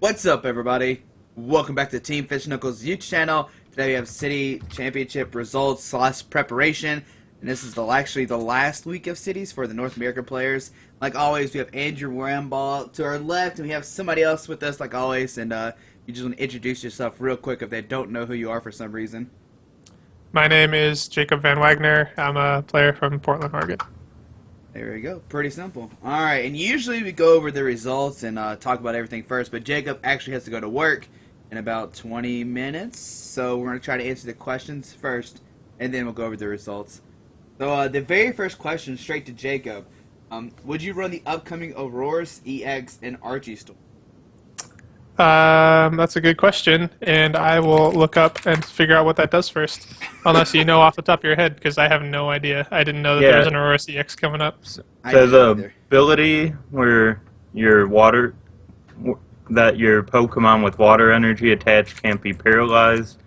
What's up, everybody? Welcome back to Team Fish Knuckles YouTube channel. Today we have City Championship results / preparation, and this is actually the last week of cities for the North American players. Like always, we have Andrew Ramball to our left, and we have somebody else with us, like always. And you just want to introduce yourself real quick if they don't know who you are for some reason. My name is Jacob Van Wagner. I'm a player from Portland, Oregon. There we go. Pretty simple. All right, and usually we go over the results and talk about everything first, but Jacob actually has to go to work in about 20 minutes, so we're going to try to answer the questions first, and then we'll go over the results. So the very first question, straight to Jacob, would you run the upcoming Auroras, EX, and Archie store? That's a good question, and I will look up and figure out what that does first. Unless you know off the top of your head, because I have no idea. I didn't know that there was an Aurora CX coming up. So the ability where your Pokemon with water energy attached can't be paralyzed,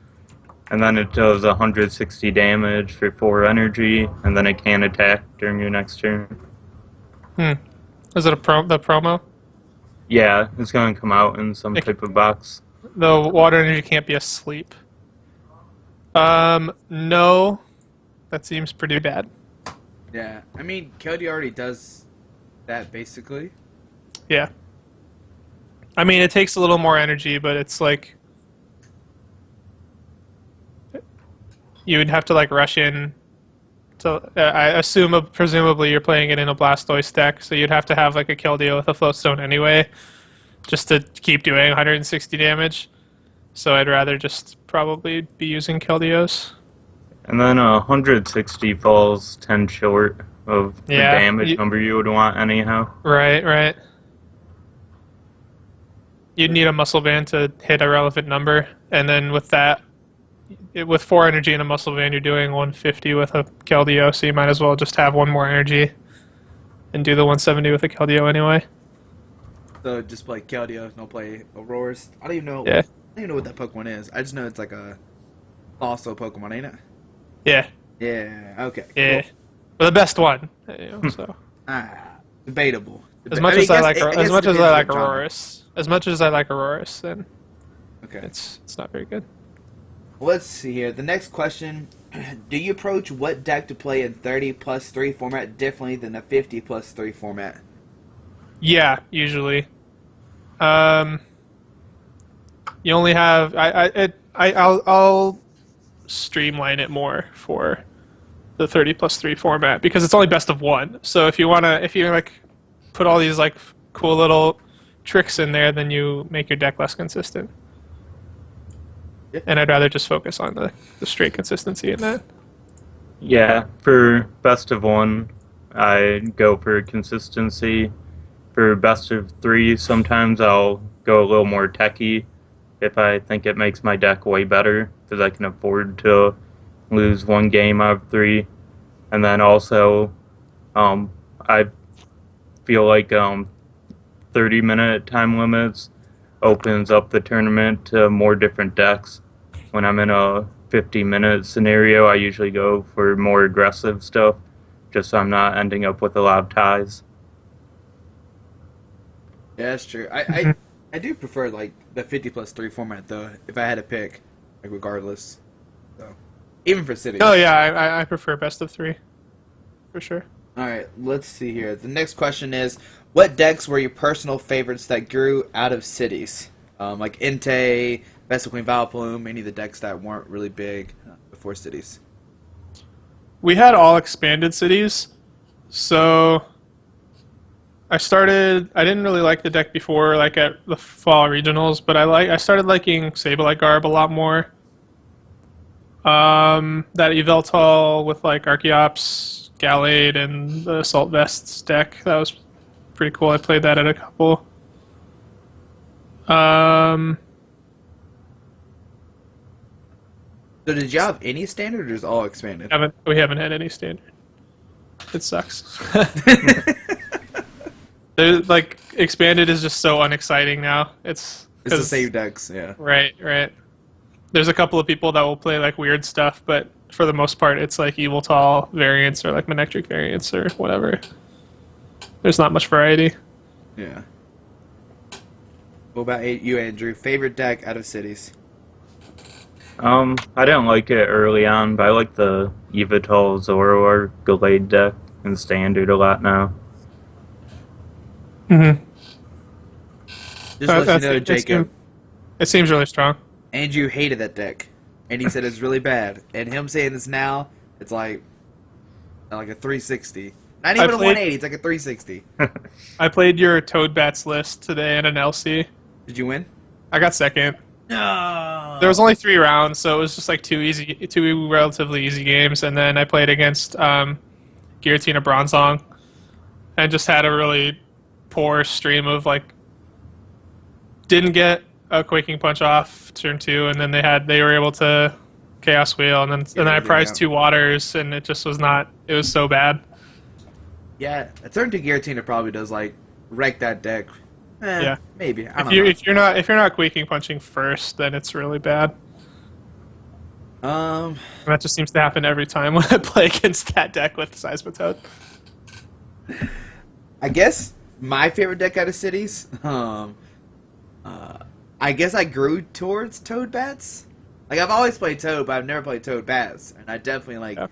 and then it does 160 damage for 4 energy, and then it can attack during your next turn. Is it the promo? Yeah, it's going to come out in some type of box. The water energy can't be asleep. No. That seems pretty bad. Yeah, I mean, Keldeo already does that, basically. Yeah. I mean, it takes a little more energy, but it's like... You would have to, like, rush in. So, I assume, presumably, you're playing it in a Blastoise deck, so you'd have to have, like, a Keldeo with a Floatstone anyway, just to keep doing 160 damage. So I'd rather just probably be using Keldeos. And then 160 falls 10 short of the damage number you would want anyhow. Right. You'd need a Muscle Band to hit a relevant number, and then with that, with 4 energy in a Muscle Band, you're doing 150 with a Keldeo, so you might as well just have 1 more energy and do the 170 with a Keldeo anyway. So just play Keldeo, don't play Auroras. I don't even know. Yeah. I don't even know what that Pokemon is. I just know it's like a fossil Pokemon, ain't it? Yeah. Yeah. Okay. Yeah. Cool. Well, the best one. So. Debatable. As much as I like Auroras, then okay, it's not very good. Let's see here. The next question: do you approach what deck to play in 30+3 format differently than the 50+3 format? Yeah, usually. You only have I'll streamline it more for the 30+3 format because it's only best of 1. So if you like put all these like cool little tricks in there, then you make your deck less consistent. Yeah. And I'd rather just focus on the straight consistency in that. Yeah, for best of 1, I go for consistency. For best of 3, sometimes I'll go a little more techie if I think it makes my deck way better, because I can afford to lose 1 game out of 3. And then also, I feel like 30-minute time limits opens up the tournament to more different decks. When I'm in a 50-minute scenario, I usually go for more aggressive stuff, just so I'm not ending up with a lot of ties. Yeah, that's true. I do prefer like the 50+3 format though. If I had to pick, like regardless, so even for cities. Oh yeah, I prefer best of 3, for sure. All right, let's see here. The next question is: what decks were your personal favorites that grew out of cities? Like Entei, Best of Queen Vileplume, any of the decks that weren't really big before cities. We had all expanded cities, so I didn't really like the deck before, like at the fall regionals, but I started liking Sableye Garb a lot more. That Yveltal with like Archeops, Gallade, and the Assault Vests deck, that was pretty cool. I played that at a couple. So did you have any standard or is all expanded? We haven't had any standard. It sucks. Like expanded is just so unexciting now. It's the same decks, yeah. Right. There's a couple of people that will play like weird stuff, but for the most part, it's like Yveltal variants or like Manectric variants or whatever. There's not much variety. Yeah. What about you, Andrew? Favorite deck out of cities? I didn't like it early on, but I like the Evital Zoroark Gallade deck in Standard a lot now. Mm-hmm. Just to let you know, Jacob, It seems really strong. Andrew hated that deck, and he said it's really bad. And him saying this now, it's like a 360. Not even a 180. It's like a 360. I played your Toadbats list today in an LC. Did you win? I got second. No. There was only 3 rounds, so it was just like two relatively easy games, and then I played against Giratina Bronzong, and just had a really poor stream of like didn't get a Quaking Punch off turn 2, and then they were able to Chaos Wheel, and then I prized 2 waters, and it just was not. It was so bad. Yeah, a turn 2 Giratina probably does like wreck that deck. Yeah, maybe. I don't if know. if you're not Quaking Punching first, then it's really bad. And that just seems to happen every time when I play against that deck with Seismitoad. I guess my favorite deck out of cities. I guess I grew towards Toadbats. Like I've always played Toad, but I've never played Toadbats, and I definitely like. Yeah.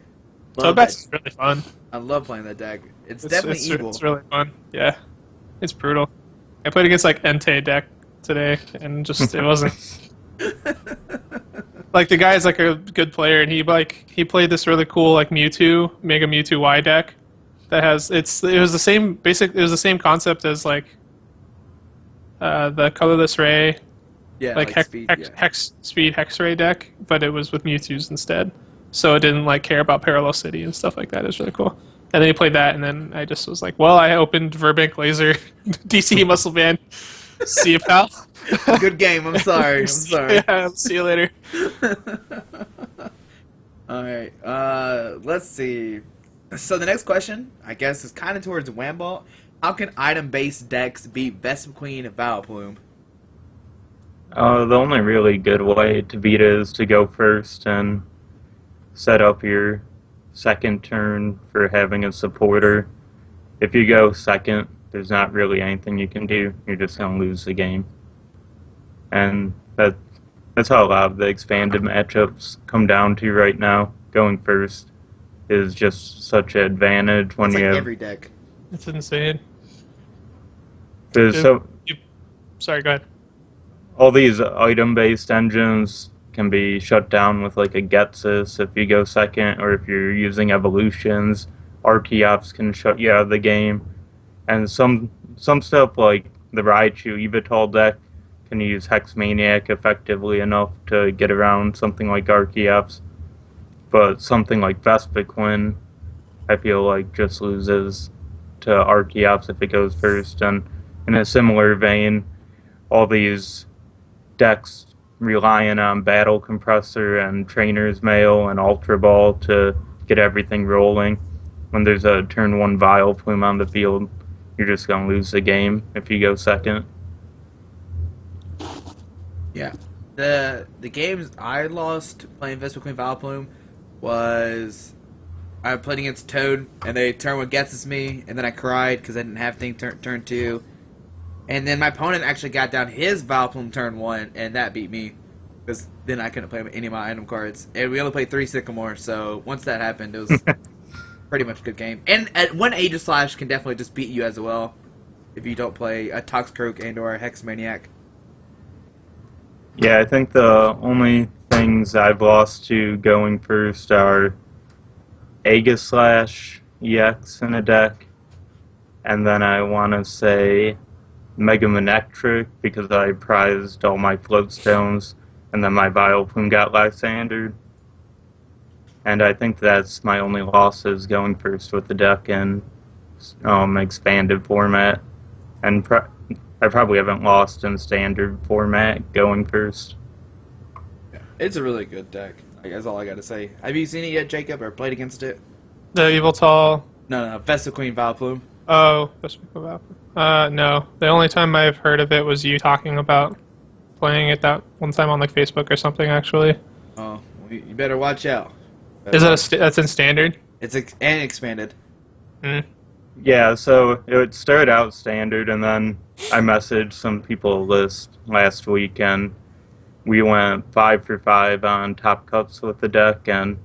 love Toadbats that. is really fun. I love playing that deck. It's definitely evil. It's really fun. Yeah, it's brutal. I played against like Entei deck today, and just it wasn't. Like the guy's like a good player, and he played this really cool like Mewtwo Mega Mewtwo Y deck that has it was the same concept as like the Colorless Ray Yeah, Hex Speed Hex Ray deck, but it was with Mewtwo's instead. So it didn't like care about Parallel City and stuff like that. It was really cool. And then he played that, and then I just was like, well, I opened Verbank Laser, DC Muscle Band, see you, pal. Good game. I'm sorry. I'm sorry. Yeah, see you later. All right. Let's see. So the next question, I guess, is kind of towards Wamball. How can item-based decks beat Vespiquen and Vileplume? The only really good way to beat it is to go first and set up your second turn for having a supporter. If you go second, there's not really anything you can do. You're just going to lose the game. And that's how a lot of the expanded matchups come down to right now. Going first is just such an advantage when It's you like have... every deck. It's insane. Sorry, go ahead. All these item-based engines can be shut down with like a Getsis if you go second, or if you're using evolutions, Archeops can shut you out of the game. And some stuff like the Raichu Evital deck can use Hex Maniac effectively enough to get around something like Archeops. But something like Vespiquen, I feel like just loses to Archeops if it goes first. And in a similar vein, all these decks relying on Battle Compressor and Trainer's Mail and Ultra Ball to get everything rolling. When there's a turn 1 Vileplume on the field, you're just going to lose the game if you go second. Yeah. The games I lost playing Vespiquen Vileplume was I played against Toad, and they turn 1 Getsis me, and then I cried because I didn't have thing turn 2. And then my opponent actually got down his Vileplume turn 1, and that beat me. Because then I couldn't play any of my item cards. And we only played 3 Sycamore, so once that happened, it was pretty much a good game. And at 1 Aegislash can definitely just beat you as well, if you don't play a Toxicroak and or a Hex Maniac. Yeah, I think the only things I've lost to going first are Aegislash EX in a deck, and then I want to say Mega Manectric because I prized all my Floatstones, and then my Vileplume got Lysander. And I think that's my only losses going first with the deck in expanded format. And I probably haven't lost in standard format going first. Yeah, it's a really good deck. That's all I got to say. Have you seen it yet, Jacob, or played against it? The Evital. No, Vespiquen Vileplume. Oh, no. The only time I've heard of it was you talking about playing it that one time on like Facebook or something. Actually, Oh, well, you better watch out. is that that's in standard? It's and expanded. Mm. Yeah, so it started out standard, and then I messaged some people list last week, and we went 5 for 5 on top cuts with the deck, and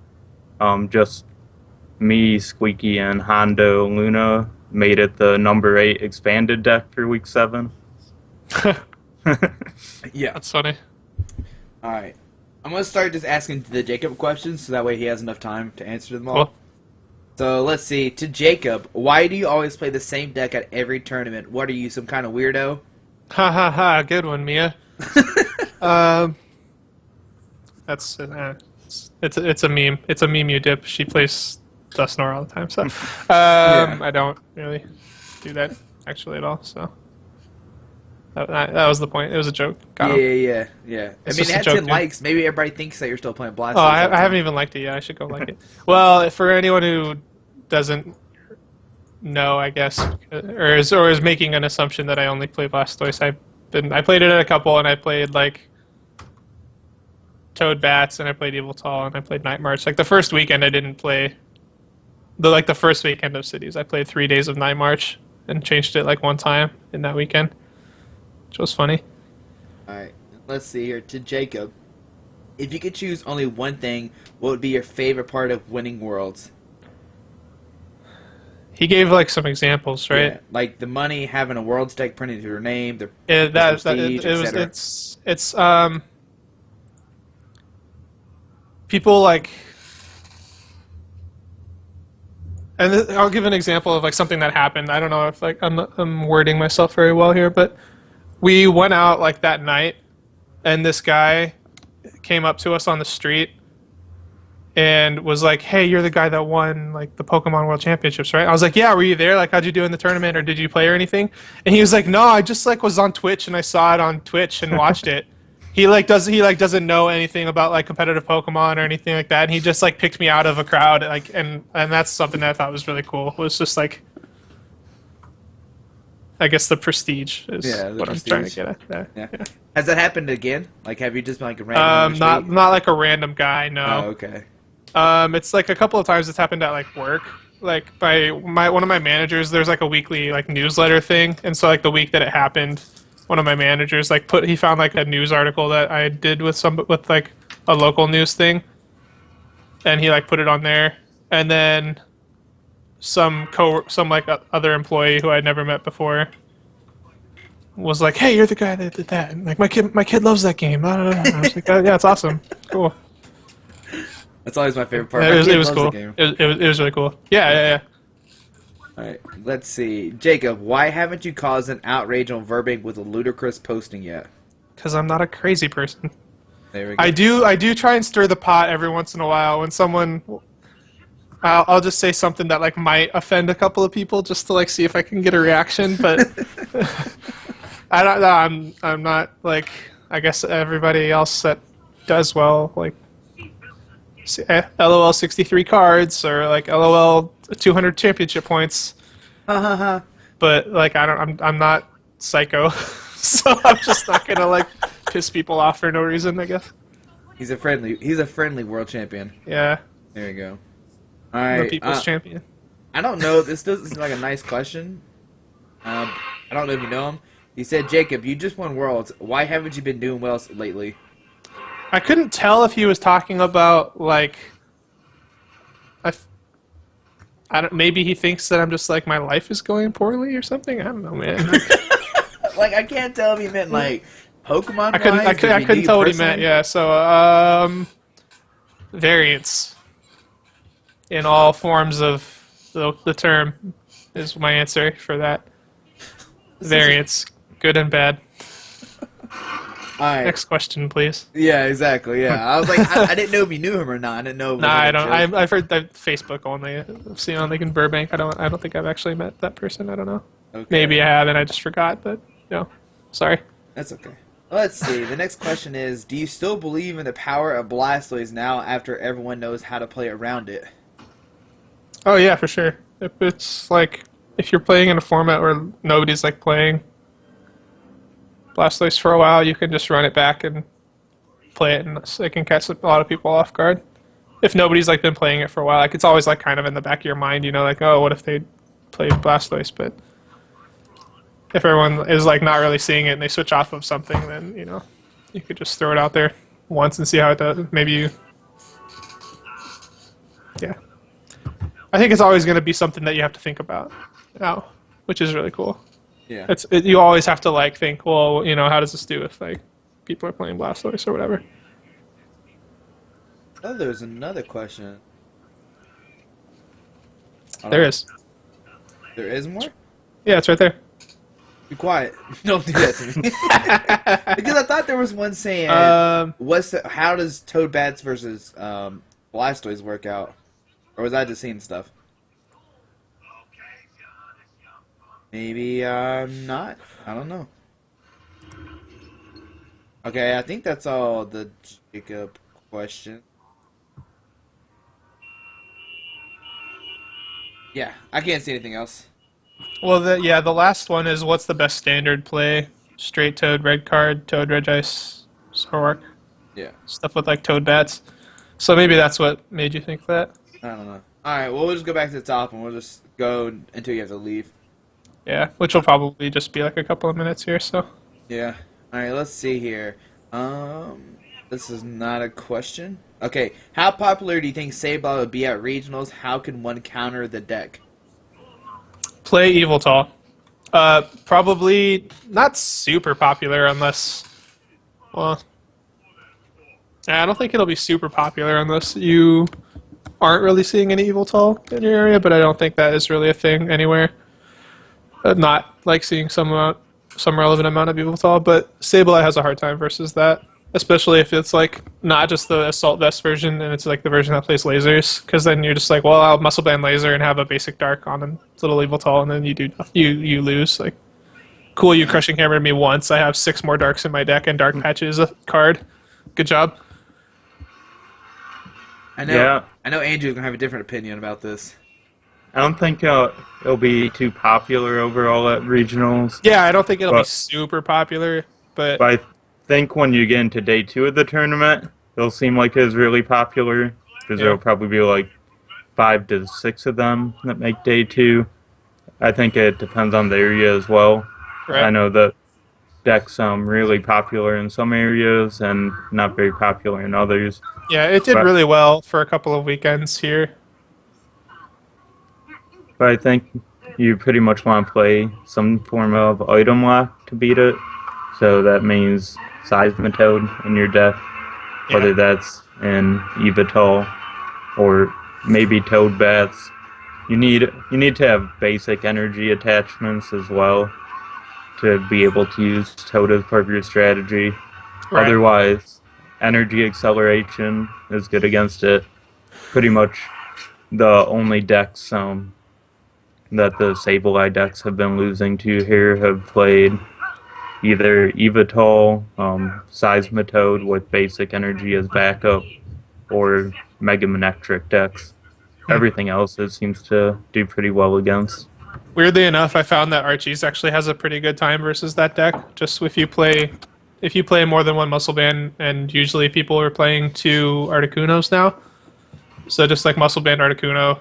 just me, Squeaky, and Hondo Luna made it the number 8 expanded deck for week 7. Yeah. That's funny. All right. I'm gonna start just asking the Jacob questions, so that way he has enough time to answer them all. Cool. So let's see. To Jacob, why do you always play the same deck at every tournament? What are you, some kind of weirdo? Ha ha ha! Good one, Mia. That's it's a meme. It's a meme you dip. She plays Dustnor all the time, so I don't really do that actually at all. So that was the point. It was a joke. Got him. Yeah. I It's mean, just it a had joke, 10 dude. likes. Maybe everybody thinks that you're still playing Blast. Oh, I haven't even liked it yet. I should go like it. Well, for anyone who doesn't know, I guess, or is making an assumption that I only play Blastoise, I played it at a couple, and I played like Toad Bats, and I played Evil Tall, and I played Night March. Like the first weekend, I didn't play the first weekend of Cities. I played 3 days of Night March and changed it like one time in that weekend, which was funny. All right. Let's see here. To Jacob, if you could choose only one thing, what would be your favorite part of winning Worlds? He gave like some examples, right? Yeah, like the money, having a Worlds deck printed to your name, the It prestige, was etc. it's people like, and I'll give an example of like something that happened. I don't know if like I'm wording myself very well here, but we went out like that night, and this guy came up to us on the street and was like, "Hey, you're the guy that won like the Pokemon World Championships, right?" I was like, "Yeah, were you there? Like, how'd you do in the tournament, or did you play or anything?" And he was like, "No, I just like was on Twitch and I saw it on Twitch and watched it." He doesn't know anything about like competitive Pokemon or anything like that, and he just like picked me out of a crowd, like, and that's something that I thought was really cool. It was just like, I guess the prestige is Yeah, the what I'm trying to prestige. get at. Yeah. Has that happened again? Like, have you just been like a random on the Not street? like a random guy, no. Oh, okay. It's like a couple of times it's happened at like work. Like by one of my managers, there's like a weekly like newsletter thing, and so like the week that it happened, one of my managers like he found like a news article that I did with like a local news thing, and he like put it on there, and then some like other employee who I'd never met before was like, "Hey, you're the guy that did that." And, like my kid loves that game. I was like, "Oh, yeah, it's awesome, cool." That's always my favorite part. Yeah, My it kid was loves the cool. game. It was really cool. Yeah. All right, let's see. Jacob, why haven't you caused an outrage on Verbeek with a ludicrous posting yet? Because I'm not a crazy person. There we go. I do try and stir the pot every once in a while when someone. I'll just say something that like might offend a couple of people just to like see if I can get a reaction, but I don't know. I'm not like, I guess everybody else that does well, like LOL 63 cards or like LOL 200 championship points. Ha ha ha. But like I'm not psycho, so I'm just not gonna like piss people off for no reason, I guess. He's a friendly world champion. Yeah, There you go. All the right. people's champion. I don't know. This is like a nice question. I don't know if you know him. He said, Jacob, you just won Worlds. Why haven't you been doing well lately? I couldn't tell if he was talking about like, I don't. Maybe he thinks that I'm just like my life is going poorly or something. I don't know, man. Like, I can't tell if he meant like Pokemon. I couldn't tell what he meant. Yeah. So variance in all forms of the term is my answer for that. Variance, good and bad. All right. Next question, please. Yeah, exactly. Yeah, I was like, I didn't know if you knew him or not. I didn't know. If it was Nah, like I a don't. joke. I've heard that Facebook only. I've seen on like in Burbank. I don't think I've actually met that person. I don't know. Okay. Maybe I have and I just forgot. But no, sorry. That's okay. Let's see. The next question is: do you still believe in the power of Blastoise now after everyone knows how to play around it? Oh yeah, for sure. If it's like if you're playing in a format where nobody's like playing Blastoise for a while, you can just run it back and play it, and it can catch a lot of people off guard. If nobody's like been playing it for a while, like it's always like kind of in the back of your mind, you know, like, oh, what if they played Blastoise? But if everyone is like not really seeing it and they switch off of something, then you could just throw it out there once and see how it does. Maybe you, yeah. I think it's always going to be something that you have to think about now, which is really cool. Yeah. You always have to like think, well, how does this do if like people are playing Blastoise or whatever. Oh, there's another question. There is. There is more? Yeah, it's right there. Be quiet. Don't do that to me. Because I thought there was one saying, how does Toadbats versus Blastoise work out? Or was I just seeing stuff? Maybe I'm not. I don't know. Okay, I think that's all the Jacob question. Yeah, I can't see anything else. Well, the last one is what's the best standard play? Straight Toad, Red Card, Toad, Regice, Zoroark. Yeah. Stuff with like Toad Bats. So maybe that's what made you think that. I don't know. Alright, well, we'll just go back to the top and we'll just go until you have to leave. Yeah, which will probably just be like a couple of minutes here, so. Yeah. Alright, let's see here. This is not a question. Okay, how popular do you think Sableye would be at regionals? How can one counter the deck? Play Eviltal. Probably not super popular unless, well, I don't think it'll be super popular unless you aren't really seeing any Eviltal in your area, but I don't think that is really a thing anywhere. Not like seeing some relevant amount of Eviltal, but Sableye has a hard time versus that. Especially if it's like not just the Assault Vest version and it's like the version that plays lasers, because then you're just like, well, I'll Muscle Band Laser and have a basic Dark on a little Eviltal, and then you lose. Like, cool, you Crushing Hammered me once. I have 6 more Darks in my deck, and Dark Patch is a card. Good job. I know. Yeah. I know Andrew's gonna have a different opinion about this. I don't think it'll be too popular overall at regionals. Yeah, I don't think it'll be super popular, but I think when you get into day 2 of the tournament, it'll seem like it's really popular because there'll probably be like 5 to 6 of them that make day 2. I think it depends on the area as well. right. I know that deck's really popular in some areas and not very popular in others. Yeah, it did really well for a couple of weekends here. But I think you pretty much want to play some form of item lock to beat it. So that means Seismitoad in your deck, whether that's in Evital or maybe Toad Bats. You need to have basic energy attachments as well to be able to use Toad as part of your strategy. Right. Otherwise, energy acceleration is good against it. Pretty much the only decks that the Sableye decks have been losing to here have played either Evital, Seismitoad with basic energy as backup, or Mega Manectric decks. Everything else it seems to do pretty well against. Weirdly enough, I found that Archie's actually has a pretty good time versus that deck. Just if you play more than one Muscle Band, and usually people are playing 2 Articunos now. So just like Muscle Band Articuno,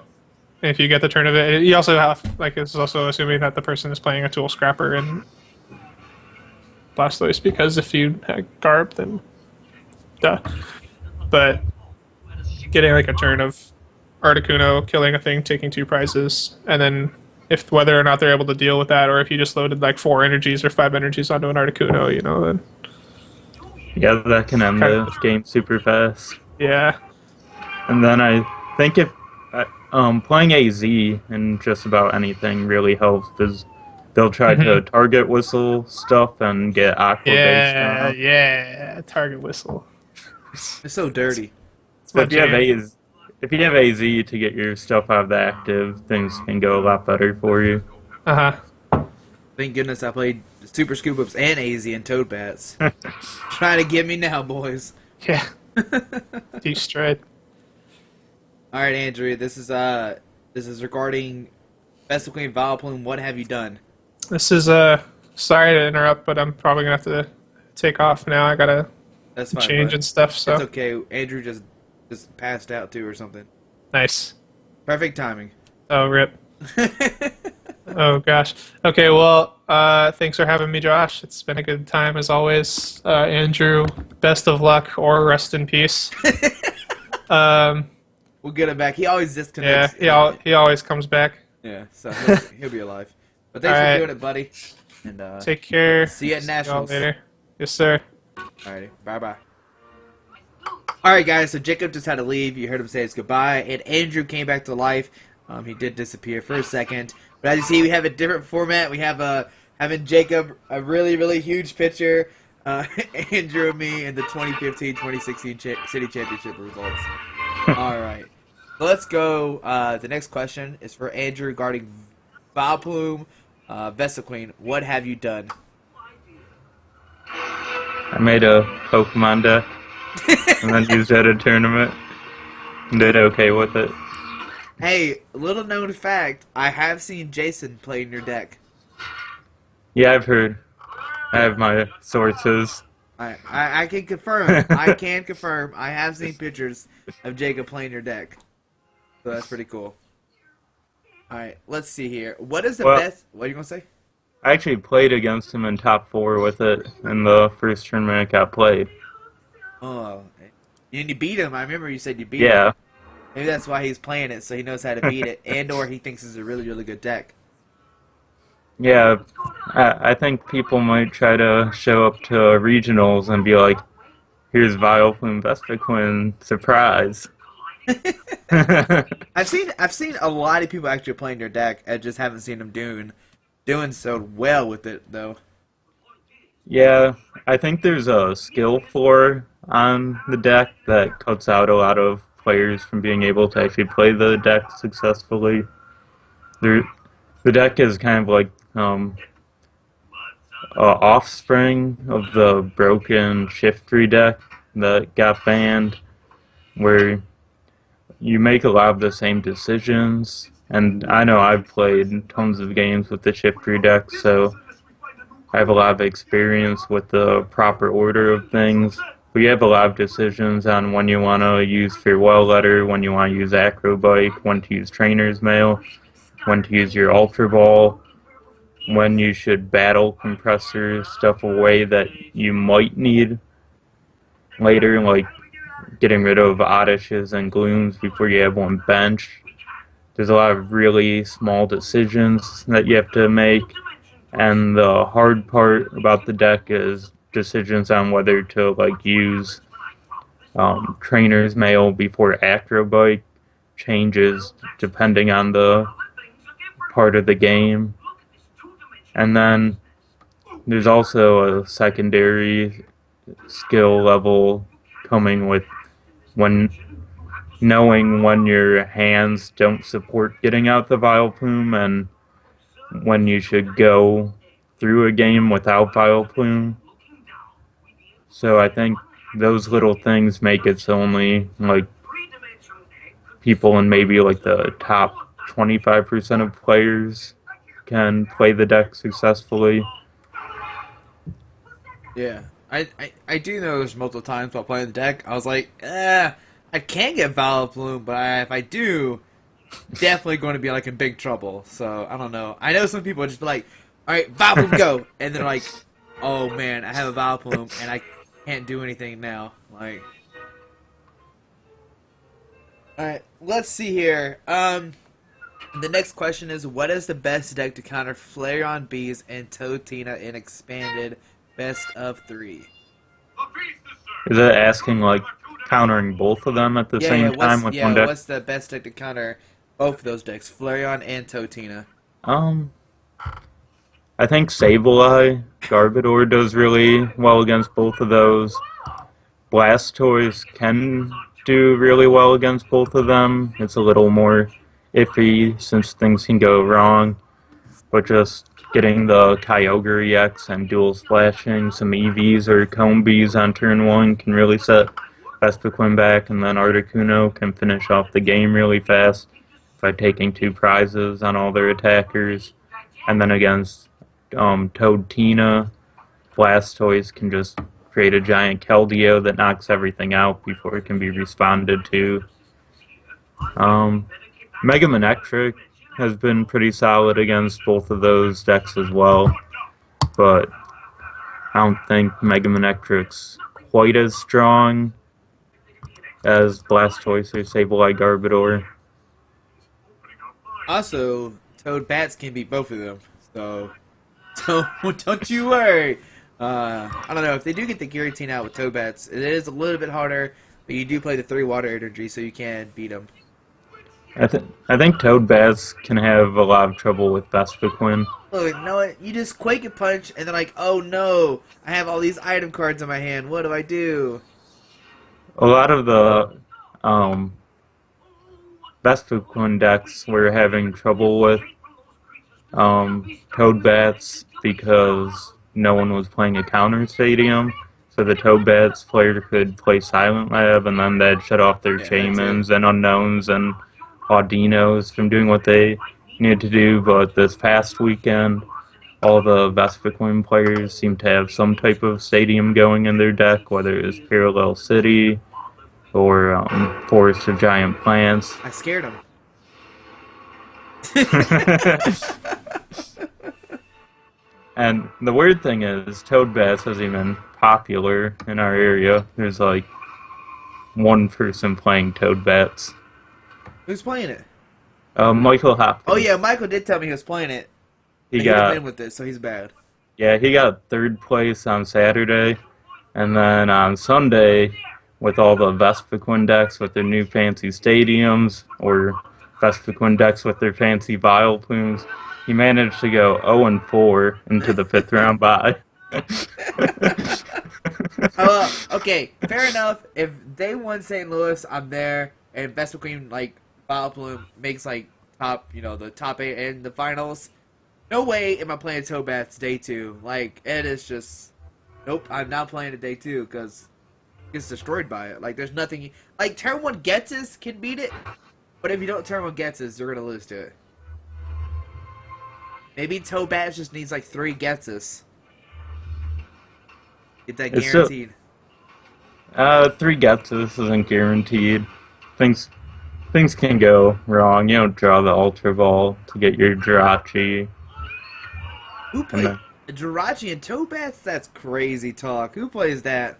if you get the turn of it, you also have it's also assuming that the person is playing a Tool Scrapper and Blastoise, because if you had Garb, then duh. But getting like a turn of Articuno, killing a thing, taking 2 prizes, and then if whether or not they're able to deal with that, or if you just loaded like 4 energies or 5 energies onto an Articuno, then Yeah, that can end the game super fast. yeah. And then I think if playing AZ in just about anything really helps, because they'll try to target whistle stuff and get Aqua based on it. Yeah, target whistle. It's so dirty. So if you have AZ to get your stuff out of the active, things can go a lot better for you. Thank goodness I played Super Scoop Ups and AZ and Toad Bats. Try to get me now, boys. Yeah. Deep stride. All right, Andrew. This is regarding Best of Queen Vileplume. What have you done? This is sorry to interrupt, but I'm probably gonna have to take off now. I gotta That's fine. change bud. and stuff. So It's okay. Andrew just passed out too or something. nice. Perfect timing. Oh, rip. Oh gosh. Okay. Well, thanks for having me, Josh. It's been a good time as always. Andrew, best of luck or rest in peace. Um, We'll get him back. He always yeah, disconnects. he always comes back. Yeah, so he'll be alive. But thanks All for right. doing it, buddy. And Take care. see you at y'all Nationals. later. Yes, sir. Alrighty, bye-bye. Alright, guys, so Jacob just had to leave. You heard him say his goodbye. And Andrew came back to life. He did disappear for a second. But as you see, we have a different format. We have having Jacob, a really, really huge picture. Andrew and me in the 2015-2016 City Championship results. Alright. Let's go. The next question is for Andrew regarding Vileplume, Vespiquen. What have you done? I made a Pokemon deck and then used it at a tournament and did okay with it. Hey, little known fact, I have seen Jason play in your deck. Yeah, I've heard. I have my sources. I can confirm. I can confirm. I have seen pictures of Jacob playing your deck. So that's pretty cool. Alright, let's see here. What is the best... What are you going to say? I actually played against him in top 4 with it in the first tournament I got played. Oh, and you beat him. I remember you said you beat him. Yeah. Maybe that's why he's playing it, so he knows how to beat it. And or he thinks it's a really, really good deck. Yeah, I think people might try to show up to regionals and be like, here's Vileplume Vespiquen, surprise. I've seen a lot of people actually playing your deck. I just haven't seen them doing so well with it though. Yeah, I think there's a skill floor on the deck that cuts out a lot of players from being able to actually play the deck successfully. The deck is kind of like offspring of the broken Shiftry deck that got banned, where you make a lot of the same decisions. And I know I've played tons of games with the Shiftry deck, so I have a lot of experience with the proper order of things. But you have a lot of decisions on when you want to use Farewell Letter, when you want to use Acrobike, when to use Trainer's Mail, when to use your Ultra Ball, when you should battle compressor stuff away that you might need later, like getting rid of Oddishes and Glooms before you have one bench. There's a lot of really small decisions that you have to make, and the hard part about the deck is decisions on whether to like use Trainer's Mail before Acrobike changes depending on the part of the game. And then there's also a secondary skill level coming with knowing when your hands don't support getting out the Vileplume and when you should go through a game without Vileplume. So I think those little things make it so only like people in maybe like the top 25% of players can play the deck successfully. Yeah, I do know there's multiple times while playing the deck, I was like, I can get Vileplume, but if I do, definitely going to be like in big trouble. So I don't know. I know some people just be like, all right, Vileplume, go, and they're like, oh man, I have a Vileplume and I can't do anything now. Like, all right, let's see here. The next question is, what is the best deck to counter Flareon Bees and Totina in expanded best of 3? Is it asking like countering both of them at the same time with one deck? What's the best deck to counter both of those decks, Flareon and Totina? I think Sableye, Garbodor does really well against both of those. Blastoise can do really well against both of them. It's a little more iffy since things can go wrong, but just getting the Kyogre EX and dual splashing some EVs or Combees on turn 1 can really set Vespiquen back, and then Articuno can finish off the game really fast by taking 2 prizes on all their attackers. And then against Toadina, Blastoise can just create a giant Keldeo that knocks everything out before it can be responded to. Mega Manectric has been pretty solid against both of those decks as well, but I don't think Mega Manectric's quite as strong as Blastoise or Sableye Garbodor. Also, Toad Bats can beat both of them, so don't you worry. I don't know if they do get the Giratina out with Toad Bats. It is a little bit harder, but you do play the 3 Water Energy, so you can beat them. I think Toad Bats can have a lot of trouble with Vespiquen. Look, you know what? You just Quake and Punch, and they're like, oh no, I have all these item cards in my hand. What do I do? A lot of the Vespiquen decks were having trouble with Toad Bats because no one was playing a counter stadium. So the Toad Bats player could play Silent Lab, and then they'd shut off their Shaymins and Unknowns and Audinos from doing what they needed to do. But this past weekend, all the Vespiquen players seem to have some type of stadium going in their deck, whether it's Parallel City or Forest of Giant Plants. I scared him. And the weird thing is, Toad Bats hasn't even popular in our area. There's like one person playing Toad Bats. Who's playing it? Michael Hopkins. Oh yeah, Michael did tell me he was playing it. He didn't got win with this, so he's bad. he got 3rd place on Saturday, and then on Sunday, with all the Vespiquen decks with their new fancy stadiums or Vespiquen decks with their fancy Vileplumes, he managed to go 0-4 into the 5th round bye. Okay, fair enough. If they won St. Louis, I'm there, and Vespiquen like Vileplume makes like top, the top 8 in the finals. No way am I playing Toad Bats day 2. Like, it is just, nope. I'm not playing it day 2 because it gets destroyed by it. Like, there's nothing. Like, turn 1 Getsus can beat it, but if you don't turn 1 Getsus, you're gonna lose to it. Maybe Toad Bats just needs like 3 Getsus. Get that It's guaranteed. 3 Getsus isn't guaranteed. Things can go wrong. You don't draw the Ultra Ball to get your Jirachi. Who plays Jirachi and Toad Bats? That's crazy talk. Who plays that?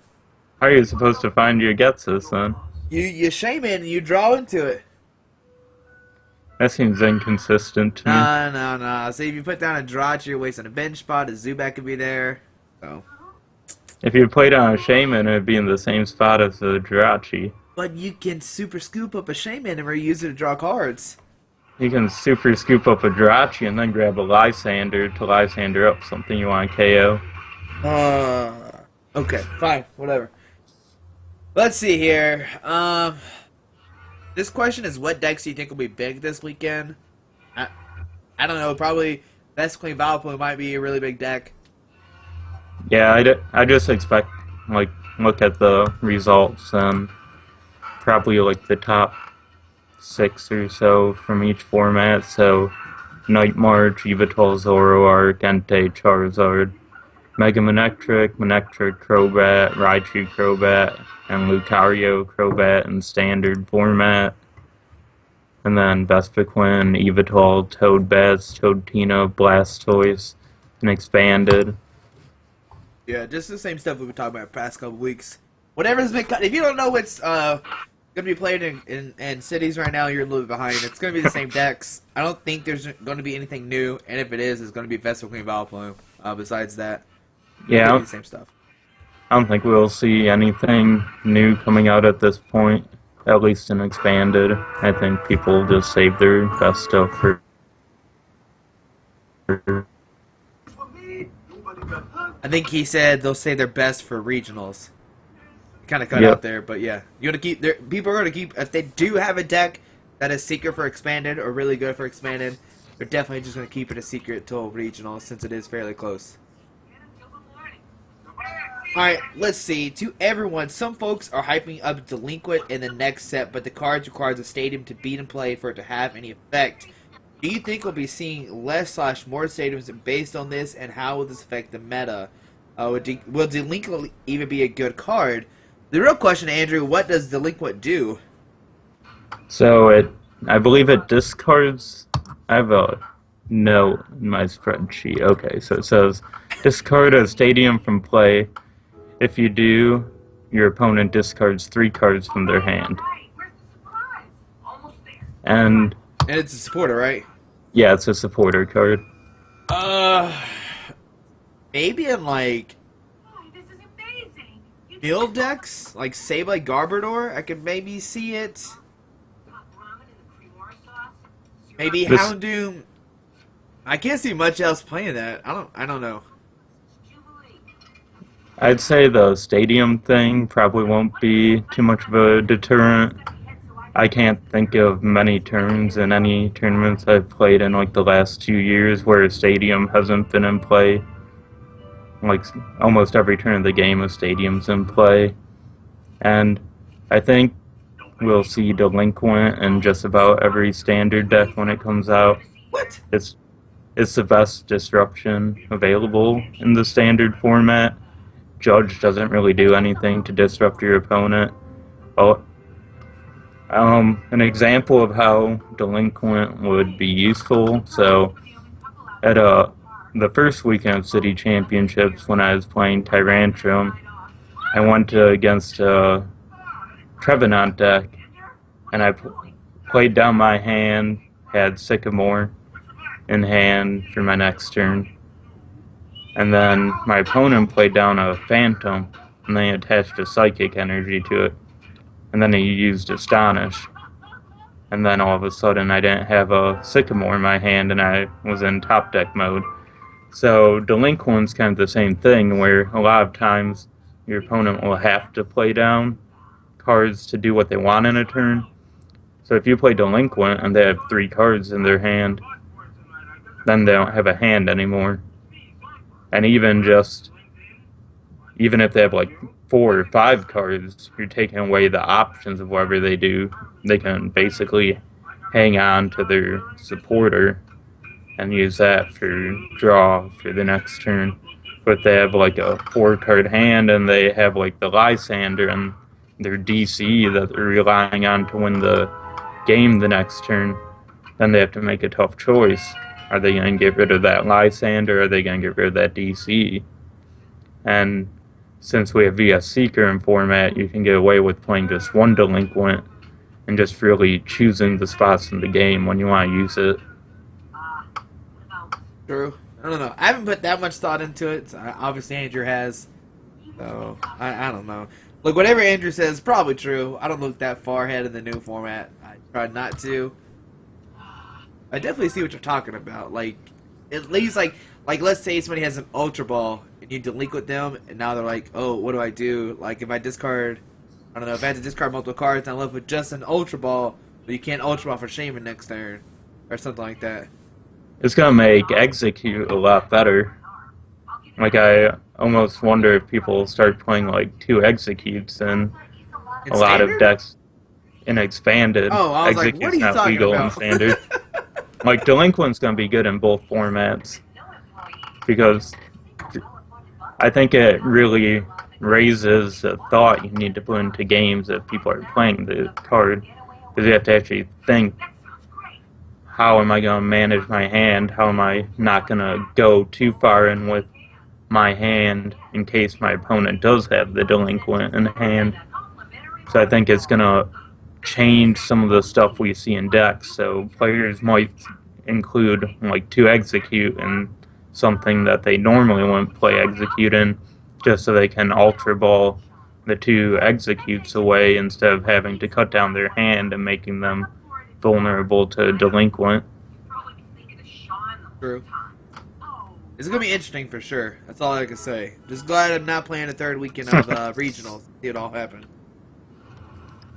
How are you supposed to find your Getsus then? You Shaman and you draw into it. That seems inconsistent to me. No. See, if you put down a Jirachi, you're wasting a bench spot. A Zubat could be there. So. If you played on a Shaman, it would be in the same spot as the Jirachi. But you can super scoop up a Shaman and reuse it to draw cards. You can super scoop up a Jirachi and then grab a Lysander to Lysander up something you want to KO. Okay, fine, whatever. Let's see here. This question is, what decks do you think will be big this weekend? I don't know. Probably Vespiquen Vileplume might be a really big deck. Yeah, I just expect, look at the results and probably like the top 6 or so from each format. So Night March, Yveltal, Zoroark, Entei, Charizard, Mega Manectric, Manectric Crobat, Raichu Crobat, and Lucario Crobat in standard format. And then Vespiquen, Yveltal, Toad Bats, Toadina, Blastoise, and expanded. Yeah, just the same stuff we've been talking about the past couple weeks. Whatever's been cut. If you don't know what's gonna be played in cities right now, you're a little bit behind. It's gonna be the same decks. I don't think there's gonna be anything new, and if it is, it's gonna be Vespiquen Vileplume. Besides that, Yeah, the same stuff. I don't think we'll see anything new coming out at this point, at least in expanded. I think people just save their best stuff for. I think he said they'll say their best for regionals. Kind of cut Yep. out there, but yeah, you gotta keep. People are gonna keep. If they do have a deck that is secret for expanded or really good for expanded, they're definitely just gonna keep it a secret till regionals since it is fairly close. Alright, let's see. To everyone, some folks are hyping up Delinquent in the next set, but the cards requires a stadium to beat and play for it to have any effect. Do you think we'll be seeing less/more stadiums based on this, and how will this affect the meta? Will Delinquent even be a good card? The real question, Andrew, what does Delinquent do? So I believe it discards I have a note in my spreadsheet. Okay, so it says discard a stadium from play. If you do, your opponent discards 3 cards from their hand. And And it's a supporter, right? yeah, it's a supporter card. Maybe in like build decks, like say like Garbodor, I could maybe see it. Maybe This- Houndoom. I can't see much else playing that. I don't know. I'd say the stadium thing probably won't be too much of a deterrent. I can't think of many turns in any tournaments I've played in like the last 2 years where a stadium hasn't been in play. Like almost every turn of the game, a stadium's in play. And I think we'll see Delinquent in just about every standard deck when it comes out. What? It's the best disruption available in the standard format. Judge doesn't really do anything to disrupt your opponent. Well, an example of how Delinquent would be useful. So, at the first weekend of City Championships, when I was playing Tyrantrum, I went against a Trevenant deck, and I played down my hand, had Sycamore in hand for my next turn. And then my opponent played down a Phantom, and they attached a Psychic Energy to it. And then he used Astonish. And then all of a sudden I didn't have a Sycamore in my hand, and I was in top deck mode. So Delinquent's kind of the same thing, where a lot of times your opponent will have to play down cards to do what they want in a turn. So if you play Delinquent and they have 3 cards in their hand, then they don't have a hand anymore. And even if they have like 4 or 5 cards, you're taking away the options of whatever they do. They can basically hang on to their supporter and use that for draw for the next turn. But they have like a 4-card hand, and they have like the Lysander and their DC that they're relying on to win the game the next turn. Then they have to make a tough choice. Are they going to get rid of that Lysander, or are they going to get rid of that DC? And since we have VS Seeker in format, you can get away with playing just one Delinquent and just really choosing the spots in the game when you want to use it. True. I don't know. I haven't put that much thought into it. So obviously, Andrew has. So I don't know. Look, whatever Andrew says is probably true. I don't look that far ahead in the new format. I try not to. I definitely see what you're talking about. Like, at least like let's say somebody has an Ultra Ball and you Delinquent them, and now they're like, oh, what do I do? Like, if I discard, I don't know, if I had to discard multiple cards, and I'm left with just an Ultra Ball, but you can't Ultra Ball for Shaman next turn, or something like that. It's going to make Execute a lot better. Like, I almost wonder if people start playing like 2 Executes and In a lot Standard? of decks in Expanded. Oh, I was like, Execute's what are you not talking legal about? in Standard. Like, Delinquent's going to be good in both formats, because I think it really raises the thought you need to put into games if people are playing the card, because you have to actually think, how am I going to manage my hand? How am I not going to go too far in with my hand in case my opponent does have the Delinquent in hand? So I think it's going to change some of the stuff we see in decks. So players might include like 2 Execute in something that they normally wouldn't play Execute in, just so they can Ultra Ball the 2 Executes away instead of having to cut down their hand and making them vulnerable to Delinquent. True. It's gonna be interesting for sure. That's all I can say. Just glad I'm not playing the third weekend of regionals. See it all happen.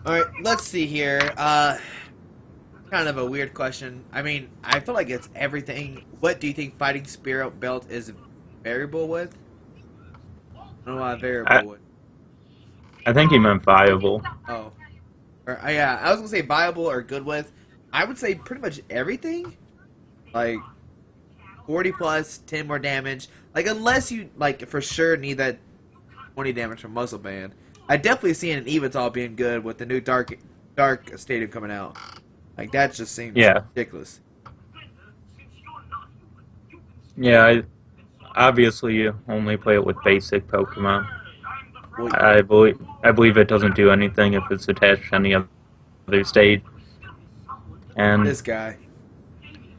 All right, let's see here. Kind of a weird question. I mean, I feel like it's everything. What do you think Fighting Spirit Belt is variable with? I don't know why variable with. I think he meant viable. Oh. Or, yeah, I was gonna say viable or good with. I would say pretty much everything. Like 40 plus, 10 more damage. Like, unless you like for sure need that 20 damage from Muscle Band. I definitely see an Evital being good with the new Dark Stadium coming out. Like, that just seems ridiculous. Yeah, I obviously only play it with basic Pokemon. Well, I believe it doesn't do anything if it's attached to any other state, and this guy.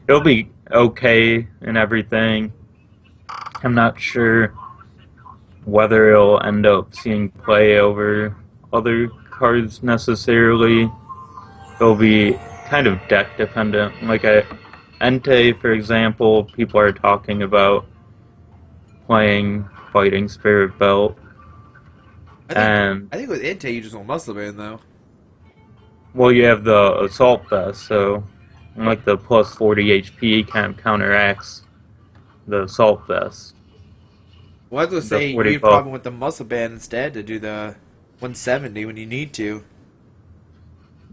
it'll be okay and everything. I'm not sure whether it'll end up seeing play over other cards necessarily. It'll be kind of deck dependent. Like Entei, for example, people are talking about playing Fighting Spirit Belt, I think and I think with Entei you just want Muscle Band though. well, you have the Assault Vest, so like the plus 40 HP kind of counteracts the Assault Vest. Well, I was gonna The say you 40 need a buff. problem with the Muscle Band instead to do the 170 when you need to.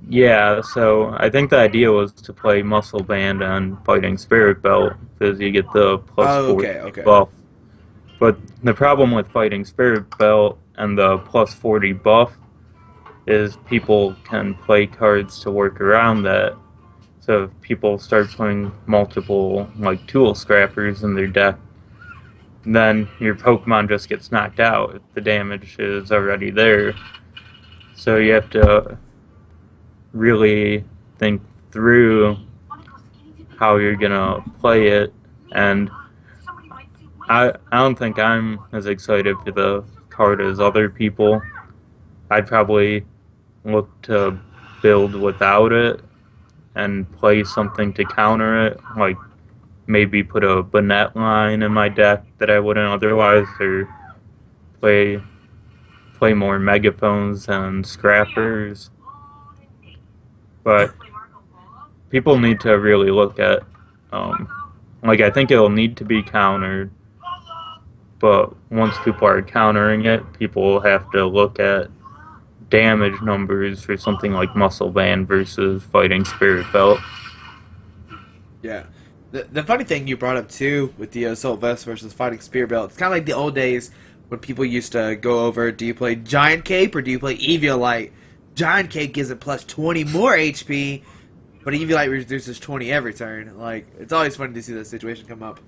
Yeah, so I think the idea was to play Muscle Band and Fighting Spirit Belt because you get the plus Oh, 40 okay. buff. But the problem with Fighting Spirit Belt and the plus 40 buff is people can play cards to work around that. So if people start playing multiple like tool scrappers in their deck, then your Pokemon just gets knocked out if the damage is already there. So you have to really think through how you're gonna play it, and I don't think I'm as excited for the card as other people. I'd probably look to build without it and play something to counter it, like maybe put a Banette line in my deck that I wouldn't otherwise, or play more Megaphones and Scrappers. But people need to really look at, um, like I think it'll need to be countered, but once people are countering it, people will have to look at damage numbers for something like Muscle Band versus Fighting Spirit Belt. Yeah. The funny thing you brought up too with the Assault Vest versus Fighting Spear Belt, it's kind of like the old days when people used to go over, do you play Giant Cape or do you play Eviolite? Giant Cape gives it plus 20 more HP, but Eviolite reduces 20 every turn. Like, it's always funny to see that situation come up.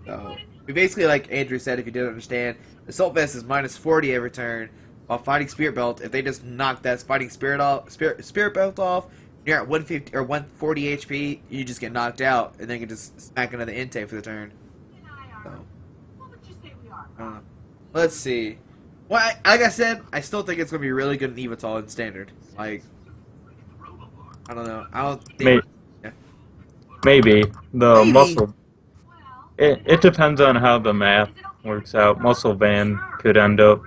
So, we basically, like Andrew said, if you didn't understand, Assault Vest is minus 40 every turn, while Fighting Spirit Belt, if they just knock that Fighting Spirit Belt off, you're at 150 or 140 HP, you just get knocked out, and then you can just smack another Entei for the turn. So, I don't know. Let's see. Well, like I said, I still think it's going to be really good in Evital and Standard. Like, I don't know. I don't think... May- Yeah. Maybe the Maybe. muscle. It depends on how the math works out. Muscle Band could end up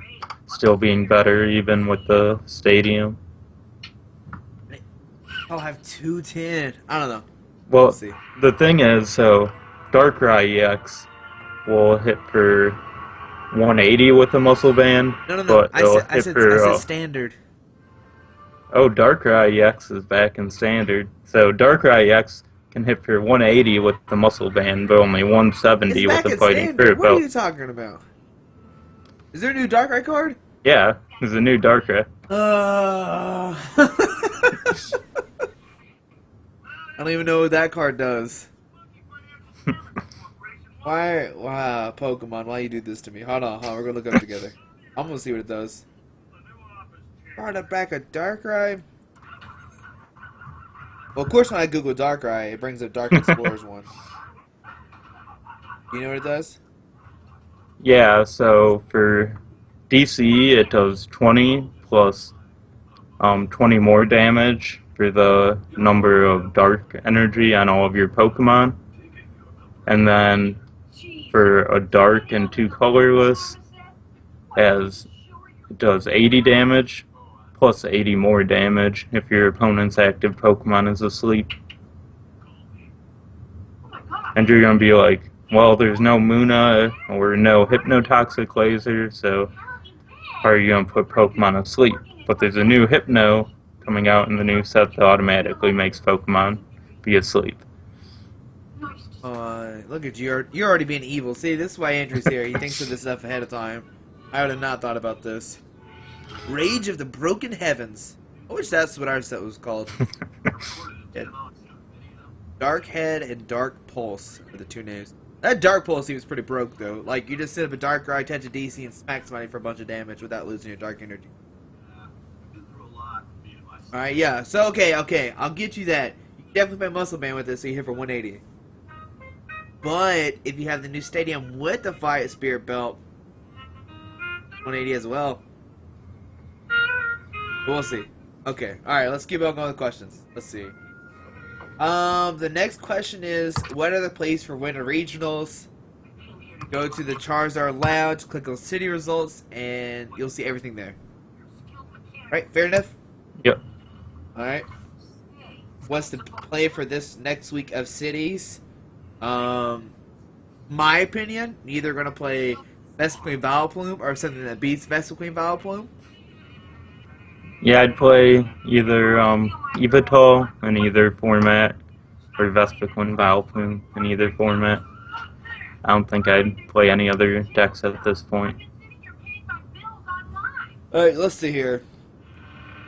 still being better even with the stadium. I'll have 210. I don't know. Well, We'll see. the thing is, so Darkrai EX will hit for 180 with the Muscle Band, No. but it'll I hit said for Standard. oh, Darkrai EX is back in Standard. So Darkrai EX can hit for 180 with the Muscle Band, but only 170 It's with back the in Fighting Standard. Spirit What are Belt. you talking about? Is there a new Darkrai card? Yeah, there's a new Darkrai. I don't even know what that card does. Why? Wow, Pokemon, why you do this to me? Hold on, we're gonna look up together. I'm gonna see what it does. Brought it back a Darkrai? Well, of course when I Google Darkrai, it brings up Dark Explorers 1. You know what it does? Yeah, so for DCE it does 20 plus 20 more damage for the number of dark energy on all of your Pokemon. And then for a dark and 2 colorless, it does 80 damage plus 80 more damage if your opponent's active Pokemon is asleep. And you're gonna be like, well, there's no Muna or no Hypnotoxic Laser, so how are you gonna put Pokemon asleep? But there's a new Hypno coming out in the new set that automatically makes Pokemon be asleep. Look at you. You're already being evil. See, this is why Andrew's here. He thinks of this stuff ahead of time. I would have not thought about this. Rage of the Broken Heavens. I wish that's what our set was called. Yeah. Dark Head and Dark Pulse are the two names. That Dark Pulse seems pretty broke, though. Like, you just set up a Dark Ride, attach a DC, and smack somebody for a bunch of damage without losing your Dark Energy. Alright, yeah. So, okay. I'll get you that. You can definitely play Muscle Band with this, so you hit for 180. But, if you have the new Stadium with the Fire Spirit Belt, 180 as well. We'll see. Okay, alright, let's keep on going with questions. Let's see. The next question is, what are the plays for winter regionals? Go to the Charizard Lounge, click on city results, and you'll see everything there. Right, fair enough? Yep. Alright. What's the play for this next week of cities? My opinion, either gonna play Vespiquen Vileplume or something that beats Vespiquen Vileplume. Yeah, I'd play either Yveltal in either format, or Vespiquen Vileplume in either format. I don't think I'd play any other decks at this point. Alright, let's see here.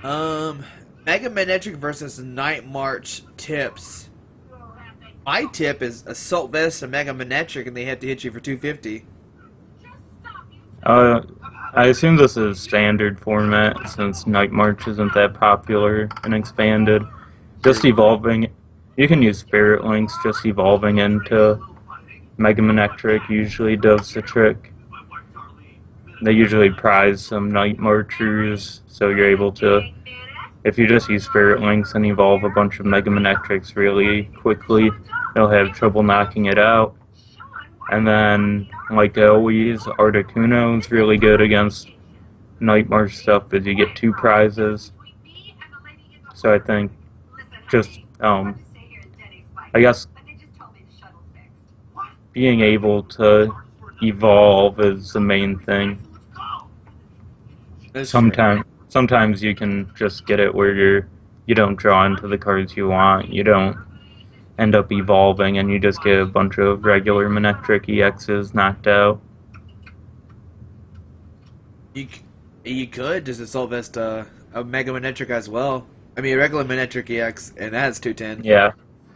Mega Manectric versus Night March tips. My tip is Assault Vest and Mega Manectric, and they have to hit you for 250. I assume this is standard format since Night March isn't that popular and expanded. Just evolving, you can use Spirit Links, just evolving into Mega Manectric usually does the trick. They usually prize some Night Marchers, so you're able to, if you just use Spirit Links and evolve a bunch of Mega Manectrics really quickly, they'll have trouble knocking it out. And then, like always, Articuno is really good against Night March stuff because you get 2 prizes. So I think just, I guess being able to evolve is the main thing. Sometimes you can just get it where you don't draw into the cards you want. You don't end up evolving, and you just get a bunch of regular Manectric EXs knocked out. You could just Assault Vest a Mega Manectric as well. I mean, a regular Manectric EX, and that has 210. Yeah.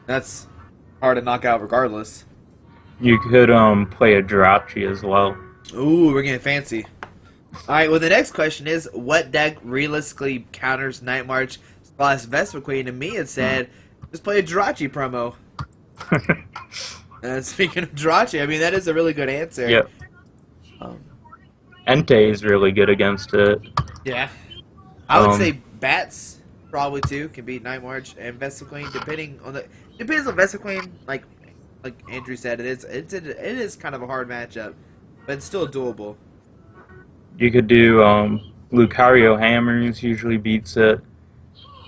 That's hard to knock out regardless. You could play a Jirachi as well. Ooh, we're getting fancy. Alright, well the next question is, what deck realistically counters Night March / Vespiquen? And me it said, just play a Jirachi promo. Speaking of Jirachi, I mean, that is a really good answer. Yep. Entei is really good against it. Yeah. I would say Bats probably too can beat Night March and Vespiquen, depends on Vespiquen. Like Andrew said, it is kind of a hard matchup, but it's still doable. You could do Lucario Hammers usually beats it.